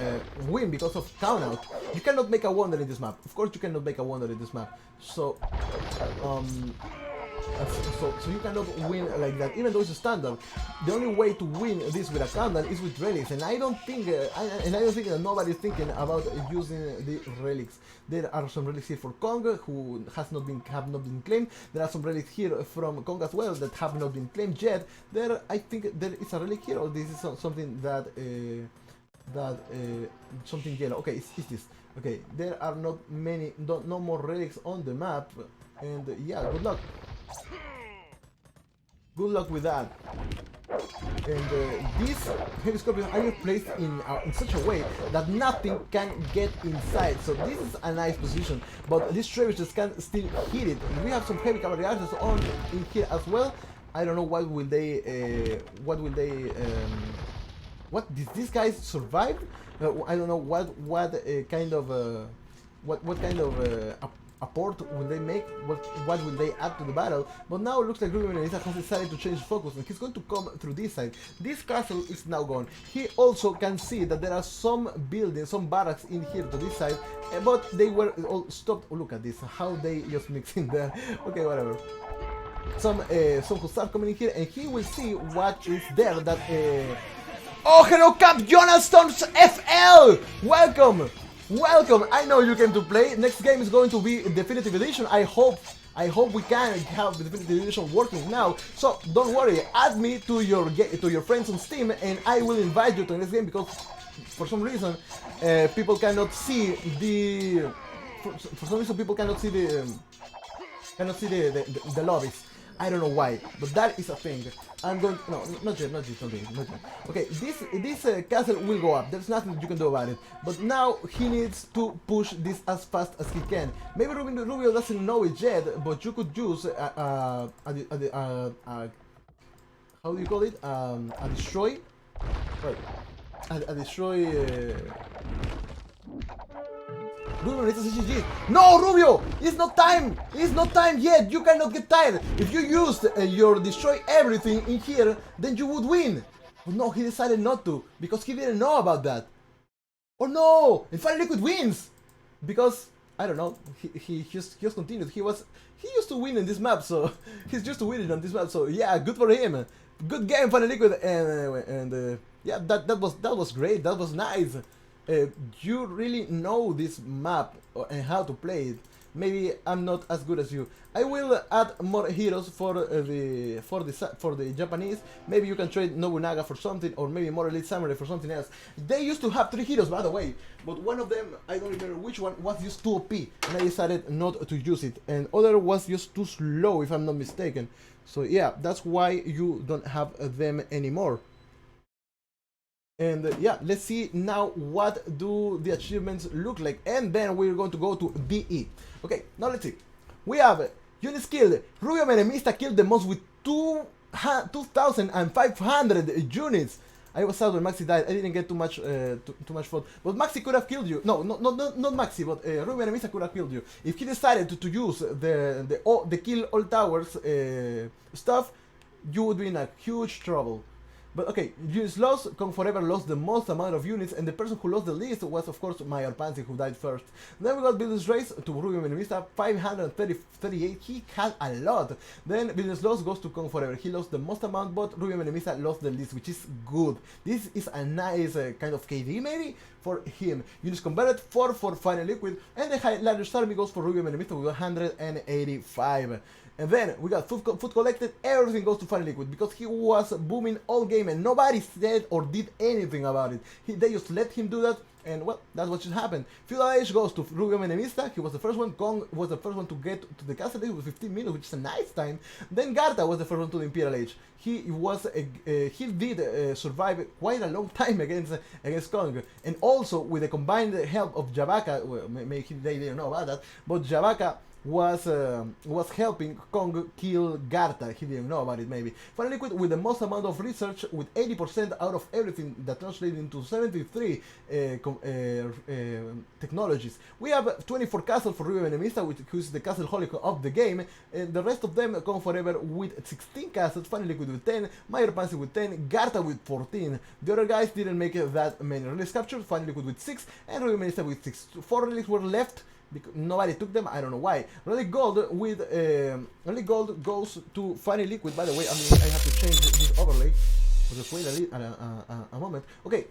win because of countout. You cannot make a wonder in this map. Of course, you cannot make a wonder in this map. So you cannot win like that, even though it's a standard. The only way to win this with a countdown is with relics, and I don't think that nobody's thinking about using the relics. There are some relics here for Kong, who have not been claimed. There are some relics here from Kong as well that have not been claimed yet. I think there is a relic here, or this is something that something yellow. Okay, it's this. Okay, there are not many, no more relics on the map, and yeah, good luck. Good luck with that. And these heavy scorpions are placed in such a way that nothing can get inside. So this is a nice position, but these trebuchets can still hit it. We have some heavy cavalry archers on in here as well. I don't know what did these guys survive? I don't know what kind of apport will they make, what will they add to the battle. But now it looks like Ruben has decided to change focus, and he's going to come through this side. This castle is now gone. He also can see that there are some buildings, some barracks in here to this side, but they were all stopped. Oh, look at this, how they just mix in there. Okay, whatever. Some who start coming in here, and he will see what is there. That oh, hello, Cap Jonathan's FL! Welcome! Welcome! I know you came to play. Next game is going to be Definitive Edition. I hope we can have the Definitive Edition working now. So don't worry, add me to your friends on Steam, and I will invite you to the next game, because for some reason people cannot see the the lobbies. I don't know why, but that is a thing. I'm going. No, not yet. Okay, this castle will go up. There's nothing you can do about it. But now he needs to push this as fast as he can. Maybe Rubio doesn't know it yet, but you could use how do you call it? A destroy. Right. A destroy. Rubio needs a CGG. No, Rubio! It's not time! It's not time yet! You cannot get tired! If you used your destroy everything in here, then you would win! But no, he decided not to, because he didn't know about that. Oh no! And Final Liquid wins! Because, I don't know, he just continued. He used to win in this map, so he's used to winning on this map, so yeah, good for him. Good game, Final Liquid, and yeah, that was great, that was nice. You really know this map and how to play it. Maybe I'm not as good as you. I will add more heroes for the Japanese. Maybe you can trade Nobunaga for something, or maybe more Elite Samurai for something else. They used to have 3 heroes, by the way, but one of them, I don't remember which one, was just too OP, and I decided not to use it. And other was just too slow, if I'm not mistaken. So yeah, that's why you don't have them anymore. And yeah, let's see now what do the achievements look like, and then we're going to go to DE. Okay, now let's see. We have units killed. Rubio Menemista killed the most with 2,500 units. I was out when Maxi died. I didn't get too much fault, but Maxi could have killed you. No, not Maxi, but Rubio Menemista could have killed you if he decided to use the kill all towers stuff. You would be in a huge trouble. But okay, units lost, Cong4ever lost the most amount of units, and the person who lost the least was of course my Arpansi, who died first. Then we got Business Race to Rubio Menemista, 538, he had a lot. Then Business Loss goes to Cong4ever, he lost the most amount, but Rubio Menemista lost the least, which is good. This is a nice kind of KD maybe for him. Units converted, 4 for Final Liquid, and the largest army goes for Rubio Menemista with 185. And then we got food collected, everything goes to Final Liquid because he was booming all game and nobody said or did anything about it. They just let him do that, and well, that's what should happen. Feudal Age goes to Rubio Menemista, he was the first one, Kong was the first one to get to the castle with 15 minutes, which is a nice time. Then Garta was the first one to the Imperial Age. He did survive quite a long time against Kong, and also with the combined help of Javaka, well, maybe they didn't know about that, but Javaka was helping Kong kill Garta. He didn't know about it maybe. Final Liquid with the most amount of research, with 80% out of everything, that translates into 73 technologies. We have 24 castles for Rubio Menemista, who is the castle holic of the game, and the rest of them Cong4ever with 16 castles, Final Liquid with 10, Mayor Pansy with 10, Garta with 14. The other guys didn't make that many relics captures, Final Liquid with 6, and Rubio Menemista with 6. 4 relics were left, because nobody took them, I don't know why. Relic Gold goes to Final Liquid. By the way, I have to change this overlay. Just wait a moment. Okay,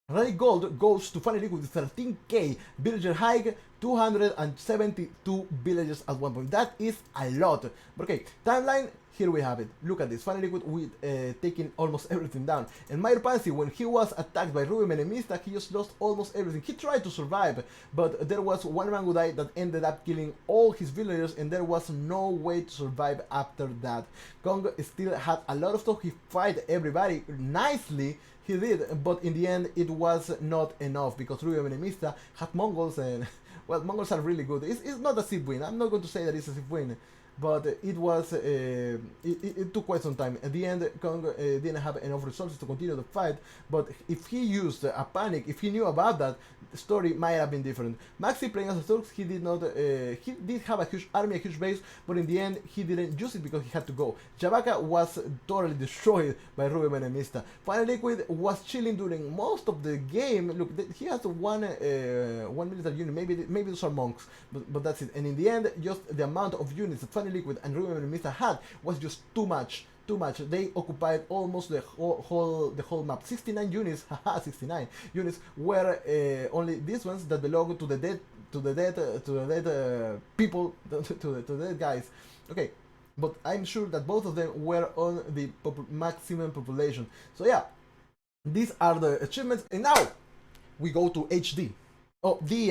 Relic Gold goes to Final Liquid with 13k. Villager hike, 272 villagers at one point. That is a lot. But okay, timeline. Here we have it. Look at this. Final Liquid with taking almost everything down. And Mayor Pansy, when he was attacked by Rubio Menemista, he just lost almost everything. He tried to survive, but there was one Mangudai that ended up killing all his villagers, and there was no way to survive after that. Kong still had a lot of stuff. He fight everybody nicely. He did, but in the end it was not enough because Rubio Menemista had Mongols, and well, Mongols are really good. It's not a zip win. I'm not going to say that it's a zip win, but it was it took quite some time. At the end, Kong didn't have enough resources to continue the fight, but if he used a panic, if he knew about that, the story might have been different. Maxi playing as a Turks, he did not he did have a huge army, a huge base, but in the end he didn't use it because he had to go. Javaka was totally destroyed by Rubio Menemista. Final Liquid was chilling during most of the game. Look, he has one military unit, maybe those are monks, but that's it. And in the end, just the amount of units that Final Liquid and Rubio Menemista had was just too much. They occupied almost the whole map. 69 units, haha, 69 units were only these ones that belong to the dead people, to the dead guys. Okay, but I'm sure that both of them were on the maximum population. So yeah, these are the achievements, and now we go to HD. Oh, the